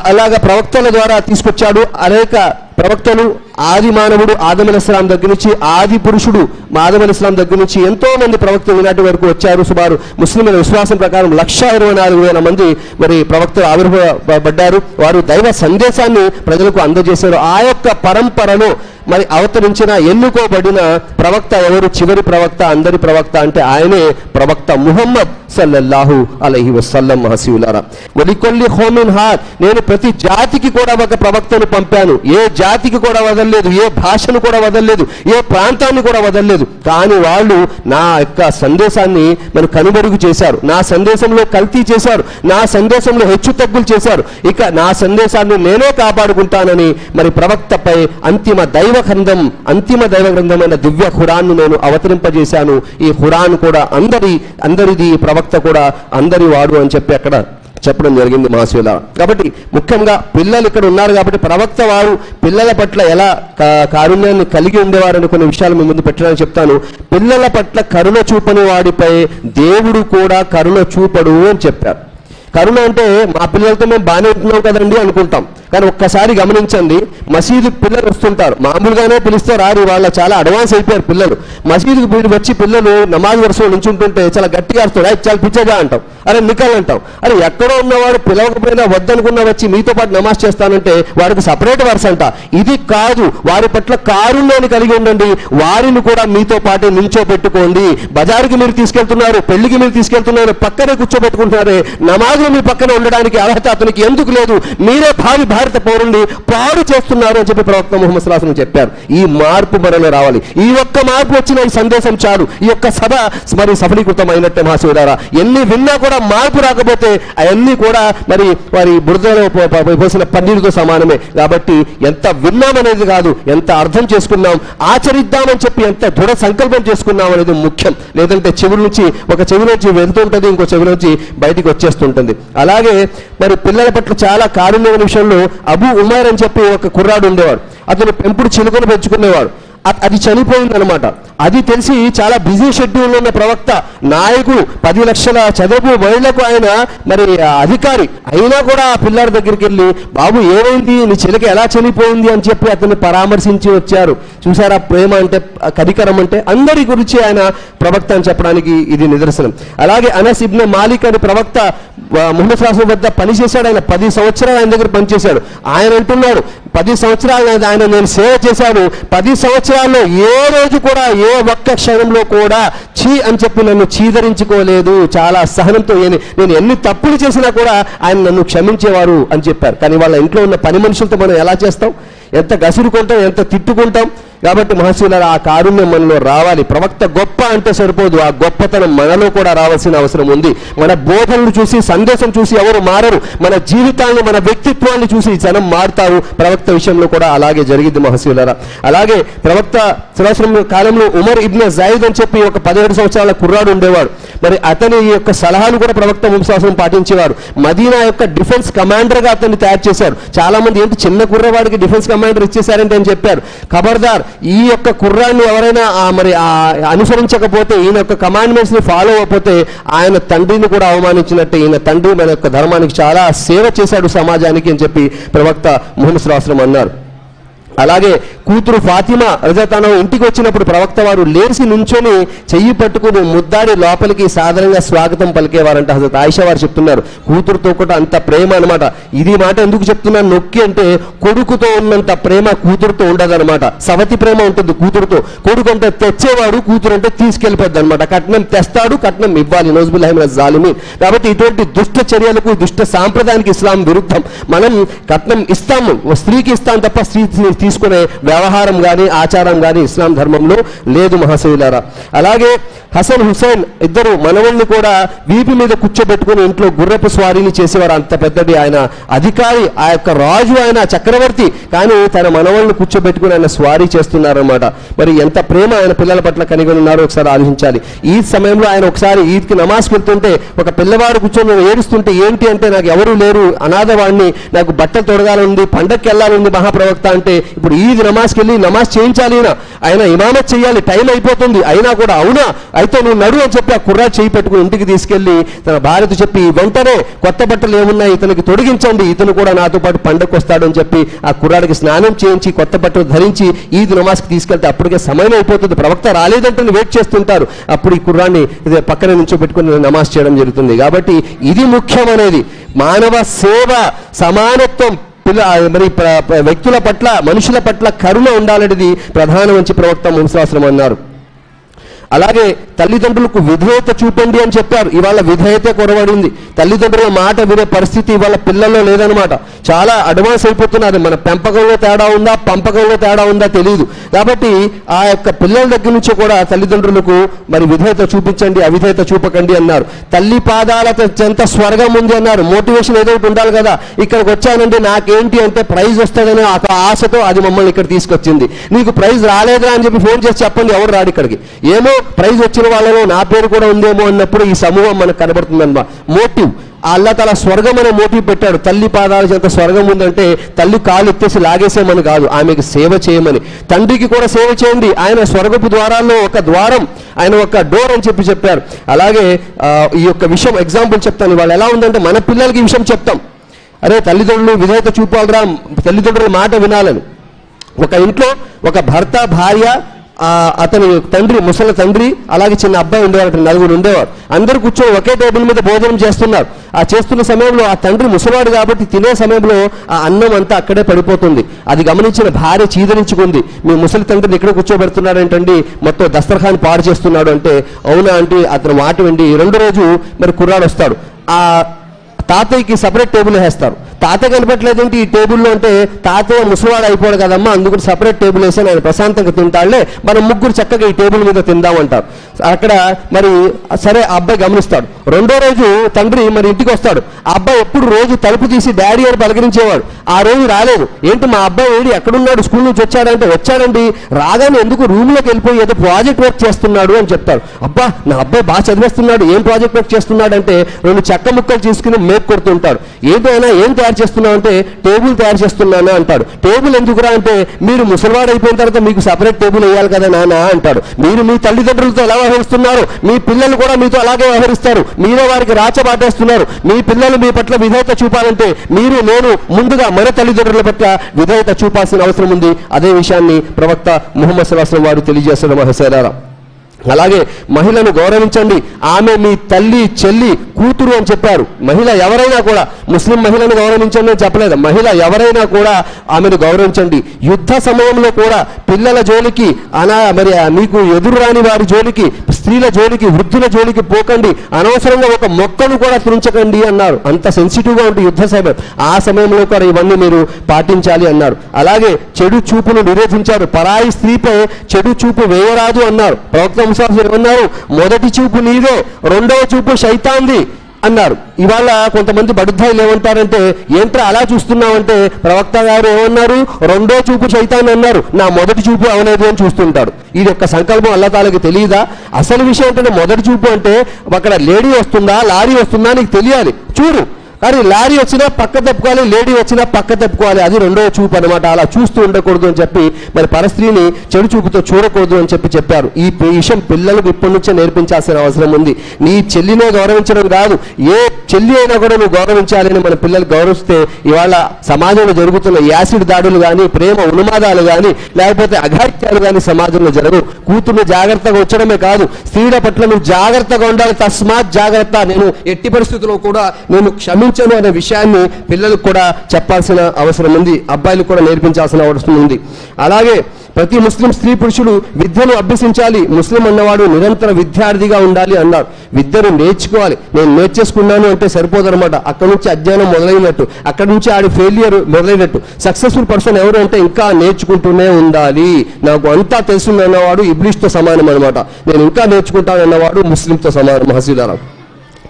అలాగా ప్రవక్తల ద్వారా తీసుకొచ్చాడు. అనేక ప్రవక్తలు, ఆది మానవుడు ఆదం అలైహిస్సలాం దగ్గర నుంచి, ఆది పురుషుడు ఆదం అలైహిస్సలాం దగ్గర నుంచి ఎంతో మంది ప్రవక్తలు ఈనాటి వరకు వచ్చారు. సుమారు ముస్లింల విశ్వాసం ప్రకారం 1,24,000 మంది మరి ప్రవక్తలు ఆవిర్భావపడ్డారు. వారు దైవ సందేశాన్ని ప్రజలకు అందజేశారు. ఆ యొక్క పరంపరలో మరి అవతరించిన ఎన్నుకోబడిన ప్రవక్త ఎవరు? చివరి ప్రవక్త, అందరి ప్రవక్త అంటే ఆయనే ప్రవక్త ముహమ్మద్ సల్లల్లాహు అలైహి వసల్లం. మహసీవులారా, వలికొల్లి ఖౌమిన్ హాద్, నేను ప్రతి జాతికి కూడా ఒక ప్రవక్తను పంపాను. ఏ జాతికి కూడా వదలలేదు, ఏ భాషను కూడా వదలలేదు, ఏ ప్రాంతాన్ని కూడా వదలలేదు. కానీ వాళ్ళు నా యొక్క సందేశాన్ని మరి కనుమరుగు చేశారు, నా సందేశంలో కల్తీ చేశారు, నా సందేశంలో హెచ్చు తగ్గులు చేశారు. ఇక నా సందేశాన్ని నేనే కాపాడుకుంటానని మరి ప్రవక్తపై అంతిమ దైవ గ్రంథమైన దివ్య ఖురాన్ను నేను అవతరింపజేశాను. ఈ ఖురాన్ కూడా అందరిది, ప్రవక్త కూడా అందరి వాడు అని చెప్పి అక్కడ చెప్పడం జరిగింది మహాశివుల. కాబట్టి ముఖ్యంగా పిల్లలు ఇక్కడ ఉన్నారు కాబట్టి ప్రవక్త వారు పిల్లల పట్ల ఎలా కారుణ్యాన్ని కలిగి ఉండేవారని కొన్ని విషయాలు మీ ముందు పెట్టడానికి చెప్తాను. పిల్లల పట్ల కరుణ చూపని వాడిపై దేవుడు కూడా కరుణ చూపడు అని చెప్పారు. కరుణ అంటే మా పిల్లలతో మేము బాగానే ఉంటున్నాం కదండి అనుకుంటాం, కానీ ఒక్కసారి గమనించండి, మసీదు పిల్లలు వస్తుంటారు, మామూలుగానే పిలిస్తే రారు, వాళ్ళ చాలా అడ్వాన్స్ అయిపోయారు పిల్లలు. మసీదుకు వీడు వచ్చి పిల్లలు నమాజ్ వరుసలో నుంచుంటుంటే చాలా గట్టిగా వస్తాడు, చాలా పిచ్చగా అంటాం, అరే నికల్ అంటాం. అరే ఎక్కడో ఉన్నవాడు పిలవకపోయినా వద్దనుకున్నా వచ్చి మీతో పాటు నమాజ్ చేస్తానంటే వాడికి సపరేట్ వరుస అంట. ఇది కాదు, వారి పట్ల కారుణ్యాన్ని కలిగి ఉండండి, వారిని కూడా మీతో పాటు నిల్చోబెట్టుకోండి. బజారుకి మీరు తీసుకెళ్తున్నారు, పెళ్లికి మీరు తీసుకెళ్తున్నారు, పక్కనే కూర్చోబెట్టుకుంటున్నారే, నమాజ్ మీ పక్కన ఉండడానికి అర్హత అతనికి ఎందుకు లేదు? మీరే భారత పౌరుల్ని పాడు చేస్తున్నారు అని చెప్పి ప్రవక్త ముహమ్మద్ సల్లల్లాహు అలైహి వసల్లం చెప్పారు. ఈ మార్పు మనలో రావాలి. ఈ ఒక్క మార్పు వచ్చిన ఈ సందేశం చాలు, ఈ యొక్క సభ మరి సఫలీకృతం అయినట్టే మహాశివులారా. ఎన్ని విన్నా కూడా మార్పు రాకపోతే అవన్నీ కూడా మరి వారి బురదలో పోసిన పన్నీరుతో సమానమే. కాబట్టి ఎంత విన్నామనేది కాదు, ఎంత అర్థం చేసుకున్నాం, ఆచరిద్దామని చెప్పి ఎంత దృఢ సంకల్పం చేసుకున్నాం అనేది ముఖ్యం. లేదంటే ఒక చెవి నుంచి వెళ్తుంటది, ఇంకో చెవి నుంచి బయటికి వచ్చేస్తుంటుంది. అలాగే మరి పిల్లల పట్ల చాలా కారుణ్యమైన విషయంలో అబూ ఉమైర్ అని చెప్పి ఒక కుర్రాడు ఉండేవాడు. అతను పెంపుడు చిలుకను పెంచుకునేవాడు. అది చనిపోయిందనమాట. అది తెలిసి చాలా బిజీ షెడ్యూల్ ఉన్న ప్రవక్త, నాయకుడు, 10 లక్షల చదువు మహిళకు ఆయన మరి అధికారి అయినా కూడా ఆ పిల్లాడి దగ్గరికి వెళ్ళి, బాబు ఏమైంది, నీ చిలక ఎలా చనిపోయింది అని చెప్పి అతన్ని పరామర్శించి వచ్చారు. చూసారా ప్రేమ అంటే, కనికరం అంటే. అందరి గురించి ఆయన ప్రవక్త అని చెప్పడానికి ఇది నిదర్శనం. అలాగే అనస్ ఇబ్న్ మాలిక్ అని ప్రవక్త ముహమ్మద్ సల్లల్లాహు అలైహి వసల్లం వద్ద పనిచేశాడు. ఆయన 10 సంవత్సరాలు ఆయన దగ్గర పనిచేశాడు. ఆయన అంటున్నాడు, 10 సంవత్సరాలు ఆయన నేను సేవ చేశాను, 10 సంవత్సరాల్లో ఏ రోజు కూడా ఏ ఒక్క క్షణంలో కూడా చీ అని చెప్పి నన్ను చీదరించుకోలేదు. చాలా సహనంతో నేను ఎన్ని తప్పులు చేసినా కూడా ఆయన నన్ను క్షమించేవారు అని చెప్పారు. కానీ వాళ్ళ ఇంట్లో ఉన్న పని మనుషులతో మనం ఎలా చేస్తాం? ఎంత గసురుకుంటాం, ఎంత తిట్టుకుంటాం. కాబట్టి మహర్షులారా ఆ కారుణ్యం మనలో రావాలి. ప్రవక్త గొప్ప అంటే సరిపోదు, ఆ గొప్పతనం మనలో కూడా రావాల్సిన అవసరం ఉంది. మన బోధనలు చూసి సందేశం చూసి ఎవరు మారరు, మన జీవితాన్ని మన వ్యక్తిత్వాన్ని చూసి జనం మారుతారు. ప్రవక్త విషయంలో కూడా అలాగే జరిగింది మహర్షులారా. అలాగే ప్రవక్త సంవత్సరం కాలంలో ఉమర్ ఇబ్న్ జైద్ అని చెప్పి ఒక 17 సంవత్సరాల కుర్రాడు ఉండేవాడు. మరి అతని యొక్క సలహాలు కూడా ప్రవక్త ముహమ్మద్ పాటించేవారు. మదీనా యొక్క డిఫెన్స్ కమాండర్ గా అతన్ని తయారు చేశారు. చాలా మంది ఏంటి చిన్న కుర్రవాడికి డిఫెన్స్ కమాండర్ ఇచ్చేశారంటే అని చెప్పారు. ఖబర్దార్, ఈ యొక్క కుర్రాన్ని ఎవరైనా మరి అనుసరించకపోతే, ఈయన యొక్క కమాండ్మెంట్స్ ని ఫాలో అవ్వకపోతే ఆయన తండ్రిని కూడా అవమానించినట్టే. ఈయన తండ్రి మన యొక్క ధర్మానికి చాలా సేవ చేశాడు సమాజానికి అని చెప్పి ప్రవక్త ముహమ్మద్ సల్లల్లాహు అలైహి వసల్లం అన్నారు. అలాగే కూతురు ఫాతిమా రజతాను ఇంటికి వచ్చినప్పుడు ప్రవక్త వారు లేచి నుంచొని చెయ్యి పట్టుకుని ముద్దాడి లోపలికి సాధారణంగా స్వాగతం పలికేవారంట. హజరత్ ఆయిషా వారు చెప్తున్నారు, కూతురుతో కూడా అంత ప్రేమ అనమాట. ఇది మాట ఎందుకు చెప్తున్నాను నొక్కి అంటే, కొడుకుతో ఉన్నంత ప్రేమ కూతురుతో ఉండదనమాట. సవతి ప్రేమ ఉంటుంది కూతురుతో. కొడుకు అంటే తెచ్చేవాడు, కూతురు అంటే తీసుకెళ్ళిపోద్ది అనమాట. కట్నం తెస్తాడు, కట్నం ఇవ్వాలి. నౌజుబిల్లాహి మినజ్ జాలిమీన్. కాబట్టి ఇటువంటి దుష్ట చర్యలకు, దుష్ట సాంప్రదాయానికి ఇస్లాం విరుద్ధం. మనం కట్నం ఇస్తాము, స్త్రీకి ఇస్తాం తప్ప స్త్రీ తీసుకునే వ్యవహారం కానీ ఆచారం కానీ ఇస్లాం ధర్మంలో లేదు మహాశయులారా. అలాగే హసన్ హుసేన్ ఇద్దరు మనవల్ని కూడా వీపి మీద కూర్చోబెట్టుకుని ఇంట్లో గుర్రపు స్వారీని చేసేవారు. అంత పెద్దది ఆయన అధికారి, ఆ యొక్క రాజు, ఆయన చక్రవర్తి, కానీ తన మనవల్ని కూర్చోబెట్టుకుని ఆయన స్వారీ చేస్తున్నారన్నమాట. మరి ఎంత ప్రేమ ఆయన పిల్లల పట్ల కలిగి ఉన్నారో ఒకసారి ఆలోచించాలి. ఈద్ సమయంలో ఆయన ఒకసారి ఈద్కి నమాజ్కి వెళ్తుంటే ఒక పిల్లవాడు కూర్చొని ఏడుస్తుంటే, ఏంటి అంటే నాకు ఎవరు లేరు, అనాథవాడిని, నాకు బట్టలు తొడగాలంది, పండక్కి వెళ్ళాలంది మహాప్రవక్త అంటే, ఇప్పుడు ఈద్ నమాజ్కి వెళ్ళి నమాజ్ చేయించాలి, ఆయన ఇమామత్ చేయాలి, టైం అయిపోతుంది, అయినా కూడా అవునా అయితే నువ్వు నడు అని చెప్పి ఆ కుర్రాడు చేయి పెట్టుకుని ఇంటికి తీసుకెళ్లి తన భార్యతో చెప్పి, వెంటనే కొత్త బట్టలు ఏమున్నాయి ఇతనికి తొడిగించండి, ఇతను కూడా నాతో పాటు పండగకు వస్తాడు అని చెప్పి ఆ కుర్రాడికి స్నానం చేయించి కొత్త బట్టలు ధరించి ఈద్ నమాజ్కి తీసుకెళ్తే అప్పటికే సమయం అయిపోతుంది. ప్రవక్త రాలేదంటే వెయిట్ చేస్తుంటారు. అప్పుడు ఈ కుర్రాన్ని పక్కన నుంచోబెట్టుకుని నమాజ్ చేయడం జరుగుతుంది. కాబట్టి ఇది ముఖ్యమనేది మానవ సేవ, సమానత్వం, మరి వ్యక్తుల పట్ల, మనుషుల పట్ల కరుణ ఉండాలనేది ప్రధానం అని ప్రవక్త ముహమ్మద్ సల్లల్లాహు అలైహి వసల్లం అన్నారు. అలాగే తల్లిదండ్రులకు విధేయత చూపండి అని చెప్పారు. ఇవాళ విధేయత కొరవడింది. తల్లిదండ్రుల మాట వినే పరిస్థితి ఇవాళ పిల్లల్లో లేదనమాట. చాలా అడ్వాన్స్ అయిపోతున్నారు. మన పెంపకంలో తేడా ఉందా, పంపకంలో తేడా ఉందా తెలియదు. కాబట్టి ఆ యొక్క పిల్లల దగ్గర నుంచి కూడా తల్లిదండ్రులకు మరి విధేయత చూపించండి, అవిధేయత చూపకండి అన్నారు. తల్లి పాదాల చెంత స్వర్గం ఉంది అన్నారు. మోటివేషన్ ఏదో ఒకటి ఉండాలి కదా. ఇక్కడికి వచ్చానండి నాకేంటి అంటే ప్రైజ్ వస్తుందనే ఆశతో అది మమ్మల్ని ఇక్కడ తీసుకొచ్చింది. నీకు ప్రైజ్ రాలేదా అని చెప్పి ఫోన్ చేసి చెప్పండి, ఎవరు రాడు ఇక్కడికి. ఏమో ప్రైజ్ వచ్చిన వాళ్ళలో నా పేరు కూడా ఉందేమో అన్నప్పుడు ఈ సమూహం మనకు కనబడుతుందన్నమాట. మోటివ్ అల్లా తల స్వర్గం అనే మోటివ్ పెట్టాడు. తల్లి పాదాల చేత స్వర్గం ఉందంటే తల్లి కాలు ఎత్తేసి లాగేసేమని కాదు, ఆమెకు సేవ చేయమని. తండ్రికి కూడా సేవ చేయండి, ఆయన స్వర్గపు ద్వారాల్లో ఒక ద్వారం, ఆయన ఒక డోర్ అని చెప్పారు. అలాగే ఈ యొక్క విషయం ఎగ్జాంపుల్ చెప్తాను. వాళ్ళు ఎలా ఉందంటే మన పిల్లలకి ఈ విషయం చెప్తాం, అరే తల్లిదండ్రులు విధేయత చూపాలరా, తల్లిదండ్రుల మాట వినాలని. ఒక ఇంట్లో ఒక భర్త, భార్య, అతని తండ్రి, ముసలి తండ్రి, అలాగే చిన్న అబ్బాయి ఉండేవారు, నలుగురు ఉండేవారు. అందరూ కూర్చొని ఒకే టేబుల్ మీద భోజనం చేస్తున్నారు. ఆ చేస్తున్న సమయంలో ఆ తండ్రి ముసలివాడు కాబట్టి తినే సమయంలో ఆ అన్నం అంతా అక్కడే పడిపోతుంది. అది గమనించిన భార్య చీదరించుకుంది, మీ ముసలి తండ్రిని ఇక్కడ కూర్చోబెడుతున్నాడు ఏంటండి, మొత్తం దస్తర్ఖాన్ పాడు చేస్తున్నాడు అంటే, అవునా అంటే అతను మాట వెండి. రెండో రోజు మరి కుర్రాడు వస్తాడు. ఆ తాతయ్యకి సపరేట్ టేబుల్ వేస్తారు. తాతయ్య కనపట్లేదేంటి ఈ టేబుల్లో అంటే, తాతయ్య ముసలివాడు అయిపోడు కదమ్మా, అందుకు సపరేట్ టేబుల్ వేసాను, ఆయన ప్రశాంతంగా తింటాడులే, మనం ముగ్గురు చక్కగా ఈ టేబుల్ మీద తిందామంటారు. అక్కడ మరి సరే ఆ అబ్బాయి గమనిస్తాడు. రెండో రోజు తండ్రి మరి ఇంటికి వస్తాడు. ఆ అబ్బాయి ఎప్పుడు రోజు తలుపు తీసి డాడీ అని పలకరించేవాడు. ఆ రోజు రాలేదు. ఏంటి మా అబ్బాయి ఏడి ఎక్కడున్నాడు, స్కూల్ నుంచి వచ్చాడంటే, వచ్చాడండి, రాగానే ఎందుకు రూమ్లోకి వెళ్ళిపోయి ఏదో ప్రాజెక్ట్ వర్క్ చేస్తున్నాడు అని చెప్తారు. అబ్బా నా అబ్బాయి బాగా చదివేస్తున్నాడు, ఏం ప్రాజెక్ట్ వర్క్ చేస్తున్నాడంటే, 2 చెక్క ముక్కలు తీసుకుని మేక్ కొడుతుంటాడు. ఏంటైనా ఏం తయారు చేస్తున్నావు అంటే, టేబుల్ తయారు చేస్తున్నానా అంటాడు. టేబుల్ ఎందుకురా అంటే, మీరు ముసలివాడు అయిపోయిన తర్వాత మీకు సపరేట్ టేబుల్ వేయాలి కదా నాన్న అంటాడు. మీరు మీ తల్లిదండ్రులతో ఎలా వ్యవహరిస్తున్నారు, మీ పిల్లలు కూడా మీతో అలాగే వ్యవహరిస్తారు. మీరే వారికి రాచబాటేస్తున్నారు. మీ పిల్లలు మీ పట్ల విధేయత చూపాలంటే మీరు, నేను ముందుగా మన తల్లిదండ్రుల పట్ల విధేయత చూపాల్సిన అవసరం ఉంది. అదే విషయాన్ని ప్రవక్త ముహమ్మద్ సల్లల్లాహు అలైహి వసల్లం వారు తెలియజేస్తున్న మహసలారా. అలాగే మహిళను గౌరవించండి, ఆమె మీ తల్లి, చెల్లి, కూతురు అని చెప్పారు. మహిళ ఎవరైనా కూడా, ముస్లిం మహిళను గౌరవించండి అని చెప్పలేదు, మహిళ ఎవరైనా కూడా ఆమెను గౌరవించండి. యుద్ధ సమయంలో కూడా పిల్లల జోలికి మరి మీకు ఎదురు రాని వారి జోలికి, స్త్రీల జోలికి, వృద్ధుల జోలికి పోకండి, అనవసరంగా ఒక మొక్కను కూడా తుంచకండి అన్నారు. అంత సెన్సిటివ్గా ఉంటుంది యుద్ధ సమయం. ఆ సమయంలో కూడా ఇవన్నీ మీరు పాటించాలి అన్నారు. అలాగే చెడు చూపును నిరోధించారు. పరాయి స్త్రీపై చెడు చూపు వేయరాదు అన్నారు. ప్రవక్త ఏమన్నారు? మొదటి చూపు నీదే, రెండవ చూపు శైతాన్ది అన్నారు. ఇవాళ కొంతమంది బడుద్దాయిలు ఏమంటారంటే, ఏంట్రా అలా చూస్తున్నావంటే, ప్రవక్త గారు ఏమన్నారు? రెండో చూపు శైతాన్ అన్నారు, నా మొదటి చూపు అవలేదు అని చూస్తుంటారు. ఇది ఒక్క సంకల్పం అల్లా తాలాకి తెలియదా? అసలు విషయం ఏంటంటే, మొదటి చూపు అంటే అక్కడ లేడీ వస్తుందా, లారీ వస్తుందా నీకు తెలియాలి, చూడు. కానీ లారీ వచ్చినా పక్క తప్పుకోవాలి, లేడీ వచ్చినా పక్క తప్పుకోవాలి, అది రెండో చూపు అనమాట. అలా చూస్తూ ఉండకూడదు అని చెప్పి, మరి పరస్త్రీని చెడు చూపుతో చూడకూడదు అని చెప్పారు. ఈ విషయం పిల్లలకు ఇప్పటి నుంచే నేర్పించాల్సిన అవసరం ఉంది. నీ చెల్లినే గౌరవించడం కాదు, ఏ చెల్లి అయినా కూడా నువ్వు గౌరవించాలని మన పిల్లలు గౌరవిస్తే, ఇవాళ సమాజంలో జరుగుతున్న యాసిడ్ దాడులు కానీ, ప్రేమ ఉన్మాదాలు కానీ, లేకపోతే అఘాయిత్యాలు కానీ సమాజంలో జరగవు. కూతుర్ని జాగ్రత్తగా ఉంచడమే కాదు, స్త్రీల పట్ల నువ్వు జాగ్రత్తగా ఉండాలి. తస్మాత్ జాగ్రత్త, నేను ఎట్టి పరిస్థితుల్లో కూడా నేను క్షమించను అనే విషయాన్ని పిల్లలకు కూడా చెప్పాల్సిన అవసరం ఉంది, అబ్బాయిలకు కూడా నేర్పించాల్సిన అవసరం ఉంది. అలాగే ప్రతి ముస్లిం స్త్రీ పురుషుడు విద్యను అభ్యసించాలి. ముస్లిం అన్నవాడు నిరంతర విద్యార్థిగా ఉండాలి అన్నారు. విద్యను నేర్చుకోవాలి. నేను నేర్చేసుకున్నాను అంటే సరిపోదన్నమాట. అక్కడి నుంచి అధ్యయనం మొదలైనట్టు, అక్కడి నుంచి ఆడి ఫెయిలియర్ మొదలైనట్టు. సక్సెస్ఫుల్ పర్సన్ ఎవరు అంటే ఇంకా నేర్చుకుంటూనే ఉండాలి. నాకు అంతా తెలుసు అన్నవాడు ఇబ్లీస్తో సమానం అనమాట. నేను ఇంకా నేర్చుకుంటాను అన్నవాడు ముస్లింతో సమానం. మహసీదారా.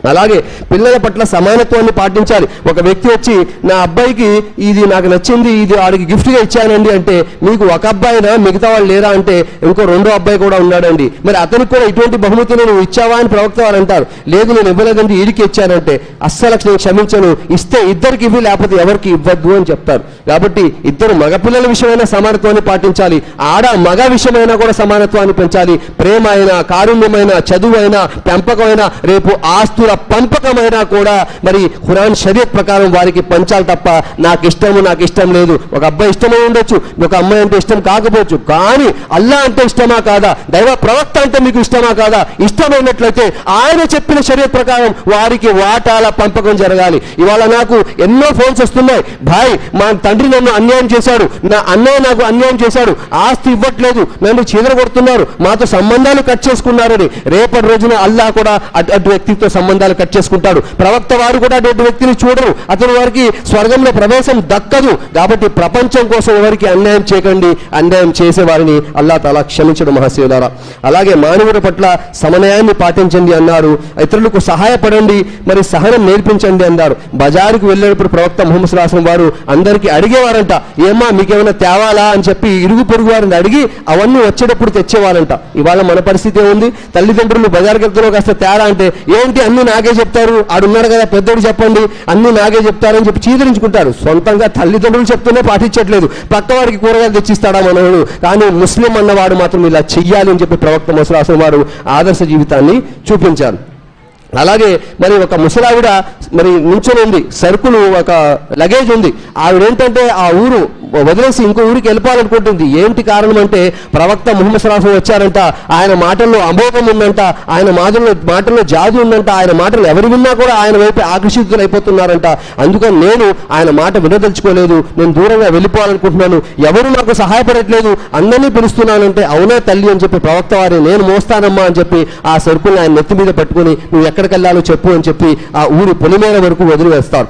అలాగే పిల్లల పట్ల సమానత్వాన్ని పాటించాలి. ఒక వ్యక్తి వచ్చి నా అబ్బాయికి ఇది నాకు నచ్చింది, ఇది వాడికి గిఫ్ట్గా ఇచ్చానండి అంటే, మీకు ఒక అబ్బాయినా మిగతా వాళ్ళు లేరా అంటే, ఇంకో రెండో అబ్బాయి కూడా ఉన్నాడండి, మరి అతనికి కూడా ఇటువంటి బహుమతిని నువ్వు ఇచ్చావా అని ప్రవక్త వారు అంటారు. లేదు నేను ఇవ్వలేదండి, వీడికి ఇచ్చానంటే, అస్సలు నేను క్షమించను, ఇస్తే ఇద్దరికి ఇవ్వి, లేకపోతే ఎవరికి ఇవ్వద్దు అని చెప్తారు. కాబట్టి ఇద్దరు మగపిల్లల విషయమైనా సమానత్వాన్ని పాటించాలి, ఆడ మగ విషయమైనా కూడా సమానత్వాన్ని పెంచాలి. ప్రేమ అయినా, కారుణ్యమైన, చదువు అయినా, పెంపకమైనా, రేపు ఆస్తుల పంపకమైనా కూడా మరి ఖురాన్ షరియత్ ప్రకారం వారికి పంచాలి తప్ప నాకు ఇష్టం లేదు. ఒక అబ్బాయి ఇష్టమై ఉండొచ్చు, ఒక అమ్మాయి అంటే ఇష్టం కాకపోవచ్చు, కానీ అల్లా అంటే ఇష్టమా కాదా, దైవ ప్రవక్త అంటే మీకు ఇష్టమా కాదా, ఇష్టమైనట్లయితే ఆయన చెప్పిన షరియత్ ప్రకారం వారికి వాటాల పంపకం జరగాలి. ఇవాళ నాకు ఎన్నో ఫోన్స్ వస్తున్నాయి, భాయ్ మా తండ్రి నన్ను అన్యాయం చేశాడు, నా అన్నయ్య నాకు అన్యాయం చేశాడు, ఆస్తి ఇవ్వట్లేదు, నన్ను చీదరగొడుతున్నారు, మాతో సంబంధాలు కట్ చేసుకున్నారని. రేపటి రోజున అల్లా కూడా అటు వ్యక్తితో సంబంధాలు కట్ చేసుకుంటాడు. ప్రవక్త వారు కూడా అటువంటి వ్యక్తిని చూడరు, అతను వారికి స్వర్గంలో ప్రవేశం దక్కదు. కాబట్టి ప్రపంచం కోసం ఎవరికి అన్యాయం చేయకండి, అన్యాయం చేసే వారిని అల్లా తాలా క్షమించడం మహాశివులారా. అలాగే మానవుడి పట్ల సమన్వయాన్ని పాటించండి అన్నారు. ఇతరులకు సహాయపడండి, మరి సహనం నేర్పించండి అన్నారు. బజారుకు వెళ్ళేటప్పుడు ప్రవక్త ముహమ్మద్ సల్లల్లాహు అలైహి వసల్లం వారు అందరికీ అడిగేవారంట, ఏమ్మా మీకేమైనా తేవాలా అని చెప్పి ఇరుగు పొరుగు వారిని అడిగి అవన్నీ వచ్చేటప్పుడు తెచ్చేవారంట. ఇవాళ మన పరిస్థితి ఏముంది? తల్లిదండ్రులు బజారుకి వెళ్తారో కాస్త తేరా అంటే, ఏంటి అన్ని నాకే చెప్తారు, ఆడున్నారు కదా పెద్దోడు చెప్పండి, అన్ని నాకే చెప్తారని చెప్పి చీదరించుకుంటారు. సొంతంగా తల్లిదండ్రులు చెప్తూనే పాటించట్లేదు, పక్కవాడికి కూరగాయలు తెచ్చిస్తాడా మనవాడు. కానీ ముస్లిం అన్నవాడు మాత్రం ఇలా చెయ్యాలి అని చెప్పి ప్రవక్త ముహమ్మద్ సల్లల్లాహు అలైహి వసల్లం వారు ఆదర్శ జీవితాన్ని చూపించారు. అలాగే మరి ఒక ముసలావిడ మరి నుంచొని ఉంది, సరుకులు ఒక లగేజ్ ఉంది, ఆవిడేంటంటే ఆ ఊరు వదిలేసి ఇంకో ఊరికి వెళ్ళిపోవాలనుకుంటుంది. ఏంటి కారణం అంటే, ప్రవక్త ముహమ్మద్ సల్లల్లాహు అలైహి వసల్లం వచ్చారంట, ఆయన మాటల్లో అమోఘం ఉందంట, ఆయన మాటల్లో జాదు ఉందంట, ఆయన మాటలు ఎవరు విన్నా కూడా ఆయన వైపు ఆకర్షితులు అయిపోతున్నారంట. అందుకని నేను ఆయన మాట వినదలుచుకోలేదు, నేను దూరంగా వెళ్ళిపోవాలనుకుంటున్నాను, ఎవరు నాకు సహాయపడట్లేదు, అందరినీ పిలుస్తున్నానంటే, అవునా తల్లి అని చెప్పి ప్రవక్త వారిని నేను మోస్తానమ్మా అని చెప్పి ఆ సరుకుల్ని ఆయన నెత్తి మీద పెట్టుకుని నువ్వు ఎక్కడికి వెళ్ళాలో చెప్పు అని చెప్పి ఆ ఊరి పొలిమేర వరకు వదిలివేస్తారు.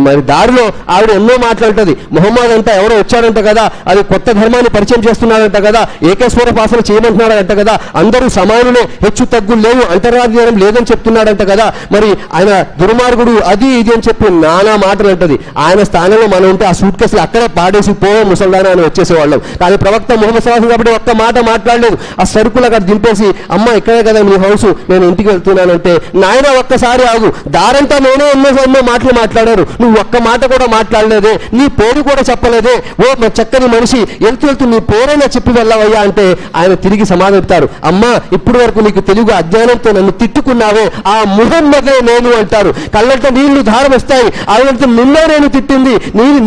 మరి దారిలో ఆవిడ ఎన్నో మాట్లాడుతుంది, ముహమ్మద్ అంతా ఎవరో వచ్చాడంట కదా, అది కొత్త ధర్మాన్ని పరిచయం చేస్తున్నాడంట కదా, ఏకేశ్వర పాసన చేయమంటున్నాడంట కదా, అందరూ సమానులే, హెచ్చు తగ్గులు లేవు, అంతర్రాజ్యం లేదని చెప్తున్నాడంట కదా, మరి ఆయన దుర్మార్గుడు అది ఇది అని చెప్పి నానా మాటలు అంటది. ఆయన స్థానంలో మనం ఉంటే ఆ సూట్ కేసులు అక్కడే పాడేసి పోవే ముసల్దానా అని వచ్చేసేవాళ్ళం. కానీ ప్రవక్త ముహమ్మద్ సల్లల్లాహు అలైహి వసల్లం కాబట్టి ఒక్క మాట మాట్లాడలేదు, ఆ సరుకులు అక్కడ దింపేసి, అమ్మ ఇక్కడే కదా మీ హౌస్, నేను ఇంటికి వెళ్తున్నానంటే, నాయన ఒక్కసారి ఆగు, దారంతా నేనే ఎన్నో మాటలు మాట్లాడారు, నువ్వు ఒక్క మాట కూడా మాట్లాడలేదే, నీ పేరు కూడా చెప్పలేదే, ఓ మా చక్కని మనిషి వెళ్తూ నీ పేరైనా చెప్పి వెళ్ళవయ్యా అంటే ఆయన తిరిగి సమాధానిస్తారు, అమ్మా ఇప్పటి వరకు నీకు తెలుగు అజ్ఞానంతో నన్ను తిట్టుకున్నావే ఆ ముహమ్మదే నేను అంటారు. కళ్ళంటే నీళ్లు ధార వస్తాయి. ఆయనంతా నిన్నే నేను తిట్టింది,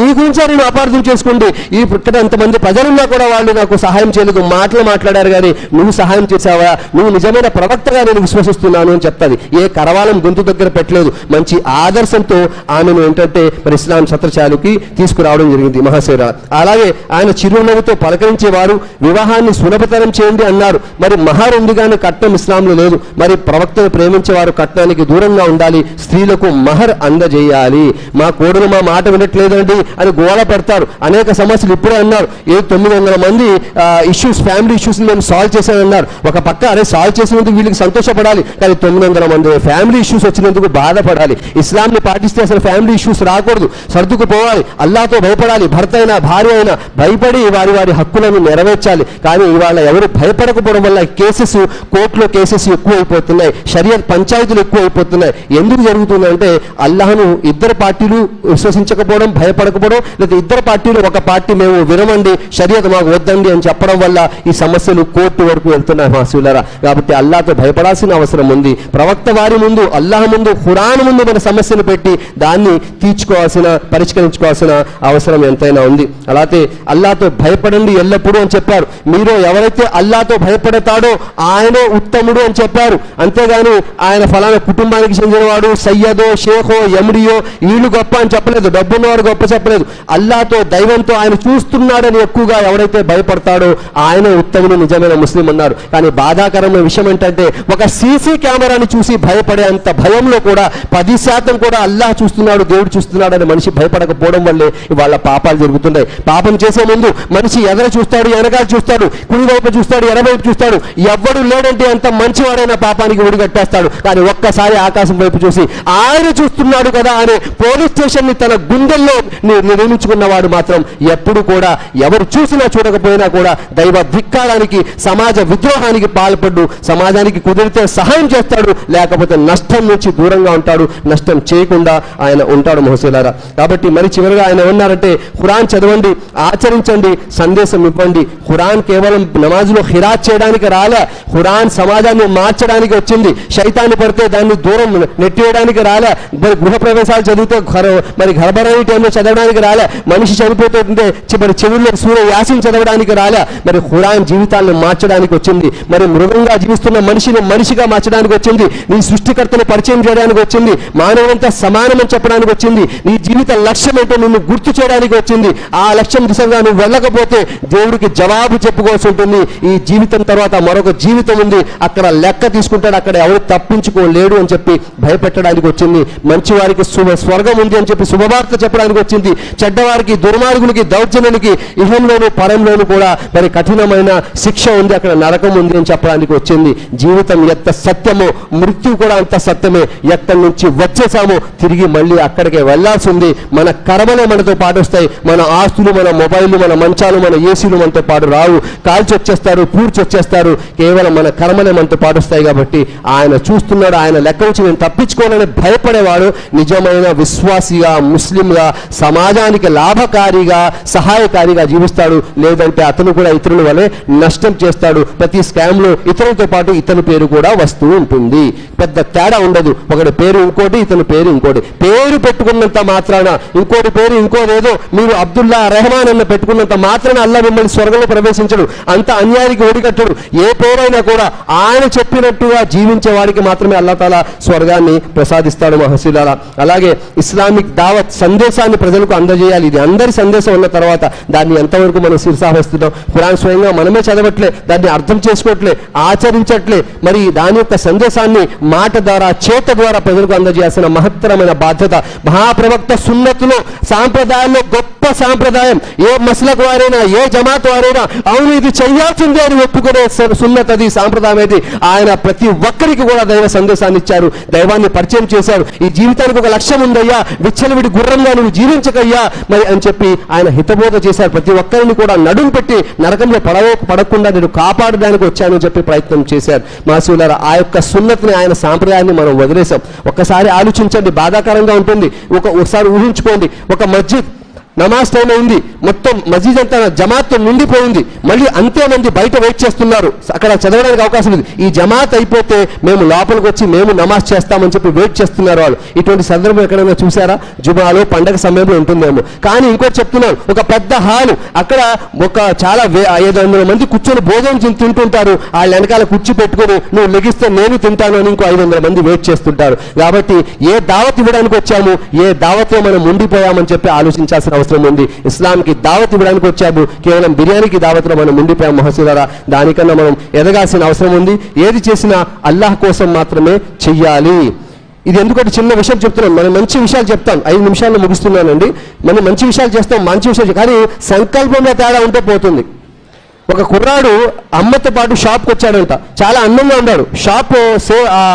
నీ గురించే నేను అపార్థం చేసుకోండి. ఇక్కడ ఎంతమంది ప్రజలున్నా కూడా వాళ్ళు నాకు సహాయం చేయలేదు, మాట్లాడారు కానీ నువ్వు సహాయం చేశావా, నువ్వు నిజమైన ప్రవక్తగా నేను విశ్వసిస్తున్నాను అని చెప్తాది. ఏ కరవాలం గొంతు దగ్గర పెట్టలేదు. మంచి ఆదర్శంతో ఆమెను ఏంటంటే మరి ఇస్లాం ఛత్రఛాయలకి తీసుకురావడం జరిగింది మహాశిర. అలాగే ఆయన చిరునవ్వుతో పలకరించేవారు. వివాహాన్ని సులభతరం చేయండి అన్నారు. మరి మహర్ ఉంది కానీ కట్నం ఇస్లాంలో లేదు. మరి ప్రవక్తను ప్రేమించేవారు కట్నానికి దూరంగా ఉండాలి, స్త్రీలకు మహర్ అందజేయాలి. మా కోడలు మా మాట వినట్లేదండి అని గోళ పెడతారు. అనేక సమస్యలు ఇప్పుడే అన్నారు, 900 మంది ఇష్యూస్, ఫ్యామిలీ ఇష్యూస్ మేము సాల్వ్ చేశానన్నారు. ఒక పక్క అరే సాల్వ్ చేసినందుకు వీళ్ళకి సంతోషపడాలి, కానీ 900 మంది ఫ్యామిలీ ఇష్యూస్ వచ్చినందుకు బాధపడాలి. ఇస్లాంని పాటిస్తే అసలు ఫ్యామిలీ ఇష్యూస్ రాకూడదు, సర్దుకుపోవాలి, అల్లాతో భయపడాలి. భర్త అయినా భార్య అయినా భయపడి వారి హక్కులను నెరవేర్చాలి. కానీ ఇవాళ ఎవరు భయపడకపోవడం వల్ల కేసెస్, కోర్టులో కేసెస్ ఎక్కువైపోతున్నాయి, షరియత్ పంచాయతీలు ఎక్కువైపోతున్నాయి. ఎందుకు జరుగుతుందంటే అల్లాహను ఇద్దరు పార్టీలు విశ్వసించకపోవడం, భయపడకపోవడం, లేదా ఇద్దరు పార్టీలు ఒక పార్టీ మేము వినమండి, షరియత్ మాకు వద్దండి అని చెప్పడం వల్ల ఈ సమస్యలు కోర్టు వరకు వెళ్తున్నాయి మాసూలరా. కాబట్టి అల్లాహతో భయపడాల్సిన అవసరం ఉంది. ప్రవక్త వారి ముందు, అల్లాహ్ ముందు, ఖురాన్ ముందు మన సమస్యను పెట్టి దాన్ని పరిష్కరించుకోవాల్సిన అవసరం ఎంతైనా ఉంది. అలాగే అల్లాహతో భయపడండి ఎల్లప్పుడూ అని చెప్పారు. మీరు ఎవరైతే అల్లాహతో భయపడతాడో ఆయనే ఉత్తముడు అని చెప్పారు. అంతేగాని ఆయన ఫలానా కుటుంబానికి చెందినవాడు, సయ్యదో, షేఖో, ఎమ్రియో వీళ్ళు గొప్ప అని చెప్పలేదు, డబ్బున్నవాడు గొప్ప చెప్పలేదు. అల్లాహతో, దైవంతో ఆయన చూస్తున్నాడని ఎక్కువగా ఎవరైతే భయపడతాడో ఆయనే ఉత్తముడు, నిజమైన ముస్లిం అన్నారు. కానీ బాధాకరమైన విషయం ఏంటంటే ఒక సీసీ కెమెరాని చూసి భయపడే అంత భయంలో కూడా 10% కూడా అల్లాహ్ చూస్తున్నాడు, దేవుడు చూస్తున్నాడు అని మనిషి భయపడకపోవడం వల్లే ఇవాళ పాపాలు జరుగుతున్నాయి. పాపం చేసే ముందు మనిషి ఎదర చూస్తాడు, వెనకాల చూస్తాడు, కుడివైపు చూస్తాడు, ఎడవైపు చూస్తాడు. ఎవడు లేడంటే అంత మంచివాడైనా పాపానికి ఒడిగట్టేస్తాడు. కానీ ఒక్కసారి ఆకాశం వైపు చూసి ఆయన చూస్తున్నాడు కదా అని పోలీస్ స్టేషన్ ని తన గుండెల్లో నిర్మించుకున్నవాడు మాత్రం ఎప్పుడు కూడా ఎవరు చూసినా చూడకపోయినా కూడా దైవ ధిక్కారానికి, సమాజ విద్రోహానికి పాల్పడ్డు, సమాజానికి కుదిరితే సహాయం చేస్తాడు, లేకపోతే నష్టం నుంచి దూరంగా ఉంటాడు, నష్టం చేయకుండా ఆయన ఉంటాడు మహసూలారా. కాబట్టి మరి చివరిగా ఆయన ఏమన్నారంటే ఖురాన్ చదవండి, ఆచరించండి, సందేశం ఇవ్వండి. ఖురాన్ కేవలం నమాజులో ఖిరాత్ చేయడానికి రాలే, ఖురాన్ సమాజాన్ని మార్చడానికి వచ్చింది. శైతాన్ని పడితే దాన్ని దూరం నెట్టివేయడానికి రాలే, మరి గృహ ప్రవేశాలు చదివితే మరి గర్భరాయి టైంలో చదవడానికి రాలే, మనిషి చనిపోతుంటే మరి చెవుల్లో సూర్య యాసిన్ చదవడానికి రాలే. మరి ఖురాన్ జీవితాలను మార్చడానికి వచ్చింది. మరి మృగంగా జీవిస్తున్న మనిషిని మనిషిగా మార్చడానికి వచ్చింది. నీ సృష్టికర్తను పరిచయం చేయడానికి వచ్చింది. మానవులంతా సమానమని చెప్పడానికి వచ్చింది. నీ జీవిత లక్ష్యం ఏంటో నిన్ను గుర్తు చేయడానికి వచ్చింది. ఆ లక్ష్యం దిశగా నువ్వు వెళ్ళకపోతే దేవుడికి జవాబు చెప్పుకోవాల్సి ఉంటుంది. ఈ జీవితం తర్వాత మరొక జీవితం ఉంది, అక్కడ లెక్క తీసుకుంటాడు, అక్కడ ఎవరు తప్పించుకోలేడు అని చెప్పి భయపెట్టడానికి వచ్చింది. మంచి వారికి స్వర్గం ఉంది అని చెప్పి శుభవార్త చెప్పడానికి వచ్చింది. చెడ్డవారికి, దుర్మార్గులకి, దౌర్జన్యులకి ఇహంలోను పరంలోను కూడా మరి కఠినమైన శిక్ష ఉంది, అక్కడ నరకం ఉంది అని చెప్పడానికి వచ్చింది. జీవితం ఎంత సత్యమో మృత్యు కూడా అంత సత్యమే. ఎక్కడి నుంచి వచ్చేసామో తిరిగి మళ్ళీ అక్కడికే వెళ్లాల్సి ఉంది. మన కర్మలే మనతో పాటు వస్తాయి. మన ఆస్తులు, మన మొబైల్, మన మంచాలు, మన ఏసీలు మనతో పాటు రావు. కాల్చి వచ్చేస్తారు, పూడ్చి వచ్చేస్తారు. కేవలం మన కర్మలే మనతో పాటు వస్తాయి. కాబట్టి ఆయన చూస్తున్నాడు, ఆయన లెక్క నుంచి నేను తప్పించుకోవాలని భయపడేవాడు నిజమైన విశ్వాసిగా, ముస్లింగా, సమాజానికి లాభకారిగా, సహాయకారిగా జీవిస్తాడు. లేదంటే అతను కూడా ఇతరుల వలె నష్టం చేస్తాడు. ప్రతి స్కామ్ లో ఇతరులతో పాటు ఇతని పేరు కూడా వస్తూ ఉంటుంది. పెద్ద తేడా ఉండదు. ఒకటి పేరు ఇంకోటి, ఇతని పేరు ఇంకోటి. పేరు పెట్టుకున్నంత మాత్రాన, ఇంకోటి పేరు ఇంకోదేదో, మీరు అబ్దుల్లా రెహమాన్ అన్న పెట్టుకున్నంత మాత్రాన అల్లా మిమ్మల్ని స్వర్గంలో ప్రవేశించడు. అంత అన్యాయానికి ఒడిగట్టడు. ఏ పేరైనా కూడా ఆయన చెప్పినట్టుగా జీవించే వాడికి మాత్రమే అల్లా తాలా స్వర్గాన్ని ప్రసాదిస్తాడు మహసూలారా. అలాగే ఇస్లామిక్ దావత్ సందేశాన్ని ప్రజలకు అందజేయాలి. ఇది అందరి సందేశం ఉన్న తర్వాత దాన్ని ఎంతవరకు మనం శిరసావస్తున్నాం? ఖురాన్ స్వయంగా మనమే చదవట్లే, దాన్ని అర్థం చేసుకోవట్లే, ఆచరించట్లే. మరి దాని యొక్క సందేశాన్ని మాట ద్వారా, చేత ద్వారా ప్రజలకు అందజేయాల్సిన మహత్తరమైన బాధ్యత మహాప్రవక్త సున్నతులో, సాంప్రదాయాల్లో గొప్ప సాంప్రదాయం. ఏ మస్లక్ వారైనా, ఏ జమాత్ వారైనా అవును ఇది చెయ్యాల్సిందే అని ఒప్పుకునే సున్నత్ అది, సాంప్రదాయం అది. ఆయన ప్రతి ఒక్కరికి కూడా దైవ సందేశాన్ని ఇచ్చారు, దైవాన్ని పరిచయం చేశారు. ఈ జీవితానికి ఒక లక్ష్యం ఉందయ్యా, విచ్చలవిడి గుర్రంగా నువ్వు జీవించకయ్యా మరి అని చెప్పి ఆయన హితబోధ చేశారు. ప్రతి ఒక్కరిని కూడా నడుము పెట్టి నరకంలో పడకుండా నేను కాపాడడానికి వచ్చానని చెప్పి ప్రయత్నం చేశారు మాసూలారా. ఆ యొక్క సున్నతిని, ఆయన సాంప్రదాయాన్ని మనం వదిలేసాం. ఒక్కసారి ఆలోచించండి, బాధాకరంగా ఉంటుంది. ఒకసారి ఊహించుకోండి, ఒక మస్జిద్ నమాజ్ టైం అయింది, మొత్తం మస్జిద్ అంతా జమాత్తో నిండిపోయింది, మళ్ళీ అంతే మంది బయట వెయిట్ చేస్తున్నారు, అక్కడ చదవడానికి అవకాశం లేదు. ఈ జమాత్ అయిపోతే మేము లోపలికి వచ్చి మేము నమాజ్ చేస్తామని చెప్పి వెయిట్ చేస్తున్నారు వాళ్ళు. ఇటువంటి సందర్భం ఎక్కడైనా చూసారా? జుమాలో పండగ సమయంలో ఉంటుందేమో. కానీ ఇంకోటి చెప్తున్నాను, ఒక పెద్ద హాలు, అక్కడ ఒక చాలా 500 మంది కూర్చొని భోజనం తింటుంటారు. వాళ్ళ వెనకాల కుర్చీ పెట్టుకుని నువ్వు లెగిస్తే నేను తింటాను అని ఇంకో 500 మంది వెయిట్ చేస్తుంటారు. కాబట్టి ఏ దావత్ ఇవ్వడానికి వచ్చాము, ఏ దావత్లో మనం ఉండిపోయామని చెప్పి ఆలోచించాల్సిన అవసరం ఉంది. ఇస్లాంకి దావత్ ఇవ్వడానికి వచ్చాము, కేవలం బిర్యానీకి దావత్లో మనం ఉండిపోయాం మహసూదారా. దానికన్నా మనం ఎదగాల్సిన అవసరం ఉంది. ఏది చేసినా అల్లాహ్ కోసం మాత్రమే చెయ్యాలి. ఇది ఎందుకంటే చిన్న విషయం చెప్తున్నాం, మనం మంచి విషయాలు చెప్తాం, 5 నిమిషాల్లో ముగిస్తున్నానండి. మనం మంచి విషయాలు చేస్తాం, మంచి విషయాలు, కానీ సంకల్పంలో తేడా ఉంటే పోతుంది. ఒక కుర్రాడు అమ్మతో పాటు షాప్కి వచ్చాడంట, చాలా అందంగా ఉన్నాడు. షాప్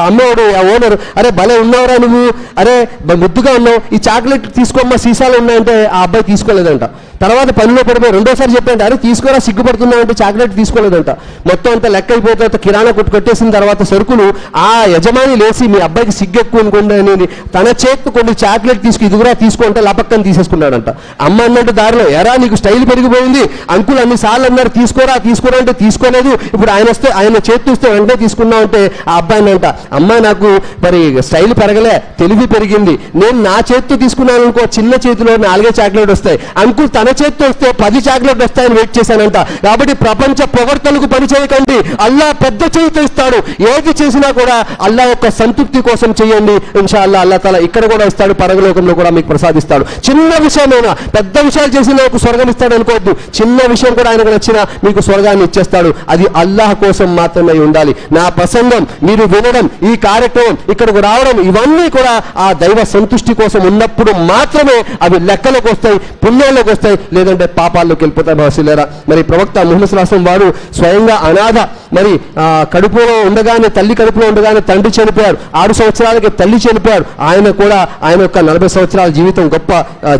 అమ్మవాడు ఓనర్, అరే భలే ఉన్నావురా నువ్వు, అరే ముద్దుగా ఉన్నావు, ఈ చాక్లెట్ తీసుకోమ్మా సీసాలు ఉన్నాయంటే ఆ అబ్బాయి తీసుకోలేదంట. తర్వాత పనిలో పడిపోయి రెండోసారి చెప్పాడంటే అరే తీసుకోరా సిగ్గుపడుతున్నావు అంటే చాక్లెట్ తీసుకోలేదంట. మొత్తం అంతా లెక్క అయిపోతే కిరాణా కొట్టు కట్టేసిన తర్వాత సరుకులు ఆ యజమాని లేచి మీ అబ్బాయికి సిగ్గు ఎక్కువ అనుకోండి అని తన చేతితో కొన్ని చాక్లెట్ ఇదిగురా తీసుకుంటే లపక్కని తీసేసుకున్నాడంట. అమ్మ అన్నట్టు దారిలో ఎరా నీకు స్టైల్ పెరిగిపోయింది, అంకుల్ అన్నిసార్లు అన్నారు తీసుకోరా అంటే తీసుకోలేదు, ఇప్పుడు ఆయన చేతి చూస్తే వెంటనే తీసుకున్నావు అంటే ఆ అబ్బాయిని అంట అమ్మ నాకు మరి స్టైల్ పెరగలే తెలివి పెరిగింది, నేను నా చేతితో తీసుకున్నాను అనుకో చిన్న చేతిలో 4 చాక్లెట్ వస్తాయి, అంకుల్ తన చేతితో వస్తే 10 చాక్లెట్ వస్తాయని వెయిట్ చేశానంట. కాబట్టి ప్రపంచ ప్రవర్తనకు పని చేయకండి, అల్లా పెద్ద చేతితో ఇస్తాడు. ఏది చేసినా కూడా అల్లా యొక్క సంతృప్తి కోసం చేయండి, ఇన్షాల్లా అల్లా తాలా ఇక్కడ కూడా ఇస్తాడు, పరలోకంలో కూడా మీకు ప్రసాదిస్తాడు. చిన్న విషయమైనా పెద్ద విషయాలు చేసిన నాకు స్వర్గం ఇస్తాడు అనుకోవద్దు, చిన్న విషయం కూడా ఆయనకు నచ్చినా మీకు స్వర్గాన్ని ఇచ్చేస్తాడు. అది అల్లాహ్ కోసం మాత్రమే ఉండాలి. నా ప్రసంగం మీరు వినడం, ఈ కార్యక్రమం ఇక్కడికి రావడం, ఇవన్నీ కూడా ఆ దైవ సంతుష్టి కోసం ఉన్నప్పుడు మాత్రమే అవి లెక్కలోకి వస్తాయి, పుణ్యాల్లోకి వస్తాయి, లేదంటే పాపాల్లోకి వెళ్ళిపోతాయి. భాషలేరా మరి ప్రవక్త ముహమ్మద్ సల్లల్లాహు అలైహి వసల్లం వారు స్వయంగా అనాథ, మరి కడుపులో ఉండగానే తల్లి కడుపులో ఉండగానే తండ్రి చనిపోయారు, 6 సంవత్సరాలకి తల్లి చనిపోయారు. ఆయన కూడా ఆయన యొక్క 40 సంవత్సరాల జీవితం గొప్ప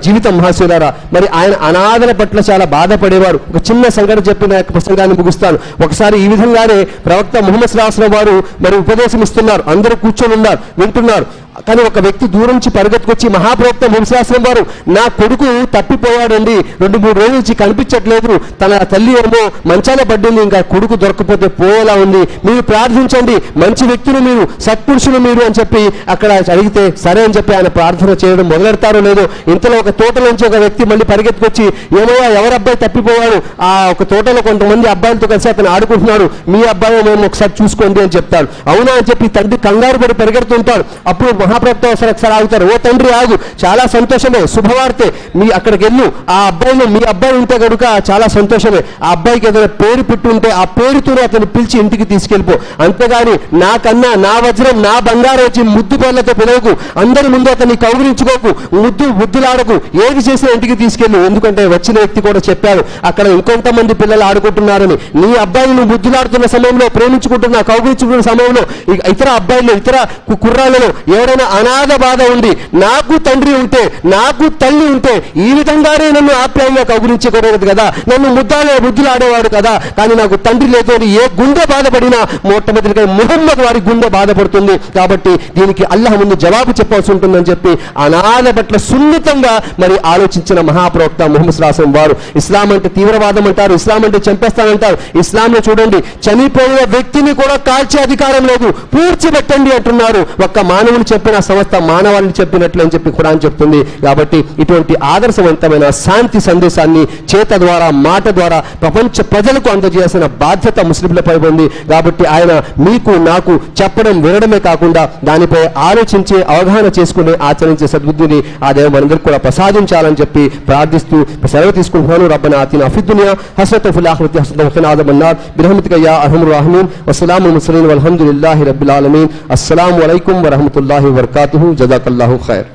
జీవితం మహాశివులారా. మరి ఆయన అనాథల పట్ల చాలా బాధపడేవారు. ఒక చిన్న సంఘటన చెప్పిన ప్రసంగాన్ని ముగిస్తాను. ఒకసారి ఈ విధంగానే ప్రవక్త ముహమ్మద్ సల్లల్లాహు అలైహి వసల్లం వారు మరి ఉపదేశం ఇస్తున్నారు, అందరూ కూర్చొని ఉన్నారు, వింటున్నారు. కానీ ఒక వ్యక్తి దూరం నుంచి పరిగెత్తుకొచ్చి మహాప్రవక్త ముహమ్మద్ సల్లల్లాహు అలైహి వసల్లం వారు నా కొడుకు తప్పిపోయాడండి, 2-3 రోజుల నుంచి కనిపించట్లేదు, తన తల్లి ఏమో మంచాన పడ్డింది, ఇంకా కొడుకు దొరకపోతే పోయేలా ఉంది, మీరు ప్రార్థించండి, మంచి వ్యక్తులు మీరు, సత్పురుషులు మీరు అని చెప్పి అక్కడ అడిగితే సరే అని చెప్పి ఆయన ప్రార్థన చేయడం మొదలెడతారో లేదో ఇంతలో ఒక తోట నుంచి ఒక వ్యక్తి మళ్ళీ పరిగెత్తుకొచ్చి ఏమయ్యా ఎవరు అబ్బాయి తప్పిపోయాడు, ఆ ఒక తోటలో కొంతమంది అబ్బాయిలతో కలిసి అతను ఆడుకుంటున్నాడు, మీ అబ్బాయి మేము ఒకసారి చూసుకోండి అని చెప్తాడు. అవునా అని చెప్పి తండ్రి కంగారు పడి పరిగెడుతుంటాడు. అప్పుడు మహాప్రవక్త ఒకసారి ఆగుతారు, ఓ తండ్రి ఆగు, చాలా సంతోషమే, శుభవార్తే, మీ అక్కడికి వెళ్ళు, ఆ అబ్బాయిలో మీ అబ్బాయి ఉంటే కనుక చాలా సంతోషమే, ఆ అబ్బాయికి ఏదైనా పేరు పెట్టుంటే ఆ పేరుతోనే అతను పిలిచి ఇంటికి తీసుకెళ్ళిపో, అంతేగాని నాకన్నా నా వజ్రం నా బంగారం వచ్చి ముద్దు పేర్లతో పిలవకు, అందరి ముందు అతన్ని కౌగిలించుకోకు, బుద్ధులాడకు, ఏది చేసినా ఇంటికి తీసుకెళ్ళు. ఎందుకంటే వచ్చిన వ్యక్తి కూడా చెప్పాడు అక్కడ ఇంకొంతమంది పిల్లలు ఆడుకుంటున్నారని, నీ అబ్బాయిని నువ్వు బుద్ధులాడుతున్న సమయంలో, ప్రేమించుకుంటున్నా కౌగిలించుకుంటున్న సమయంలో ఇతర అబ్బాయిలు ఇతర కుర్రాళ్ళలో ఎవరైనా అనాథ బాధ ఉంది, నాకు తండ్రి ఉంటే నాకు తల్లి ఉంటే ఈ విధంగానే నన్ను ఆప్యాయంగా కౌగిలించకూడదు కదా, నన్ను బుద్ధులాడేవాడు కదా, కానీ నాకు తండ్రి లేదు అని ఏ గుండె బాధపడినా మొట్టమొదటిగా ముహమ్మద్ వారి గుండె బాధపడుతుంది. కాబట్టి దీనికి అల్లాహ్ ముందు జవాబు చెప్పాల్సి ఉంటుందని చెప్పి అనాథ పట్ల సున్నితంగా మరి ఆలోచించిన మహాప్రవక్త ముహమ్మద్ సల్లల్లాహు అలైహి వసల్లం వారు. ఇస్లాం అంటే తీవ్రవాదం అంటారు, ఇస్లాం అంటే చంపేస్తానంటారు. ఇస్లాంలో చూడండి చనిపోయిన వ్యక్తిని కూడా కాల్చే అధికారం లేదు, పూడ్చిపెట్టండి అంటున్నారు. ఒక్క మానవుని చెప్పిన సమస్త మానవాళిని చెప్పినట్లు అని చెప్పి ఖురాన్ చెప్తుంది. కాబట్టి ఇటువంటి ఆదర్శవంతమైన శాంతి సందేశాన్ని చేత ద్వారా మాట ద్వారా ప్రపంచ ప్రజలకు అందజేయాల్సిన బాధ్యత ముస్లింలపై ఉంది. కాబట్టి ఆయన మీకు నాకు చెప్పడం వినడమే కాకుండా దానిపై ఆలోచించే అవగాహన చేసుకుని ఆచరించే సద్బుద్ధిని ఆ దేవ మనందరికీ కూడా ప్రసాదించాలని చెప్పి ప్రార్థిస్తూ సెలవు తీసుకుంటున్నాను. రబ్బనా ఆతినా ఫిద్ దునియా హసనతన్ ఫిల్ ఆఖిరతి హసనతన్ వఖినా అదాబన్నార్ బిరహ్మతిక యా అర్హమర్ రాహిమీన్ వస్సలాముల్ ముర్సలీన్ వల్హమ్దులిల్లాహి రబ్బిల్ ఆలమీన్. అస్సలాము అలైకుం వరహ్మతుల్లాహి వబరకాతుహు. జజాకల్లాహు ఖైర్.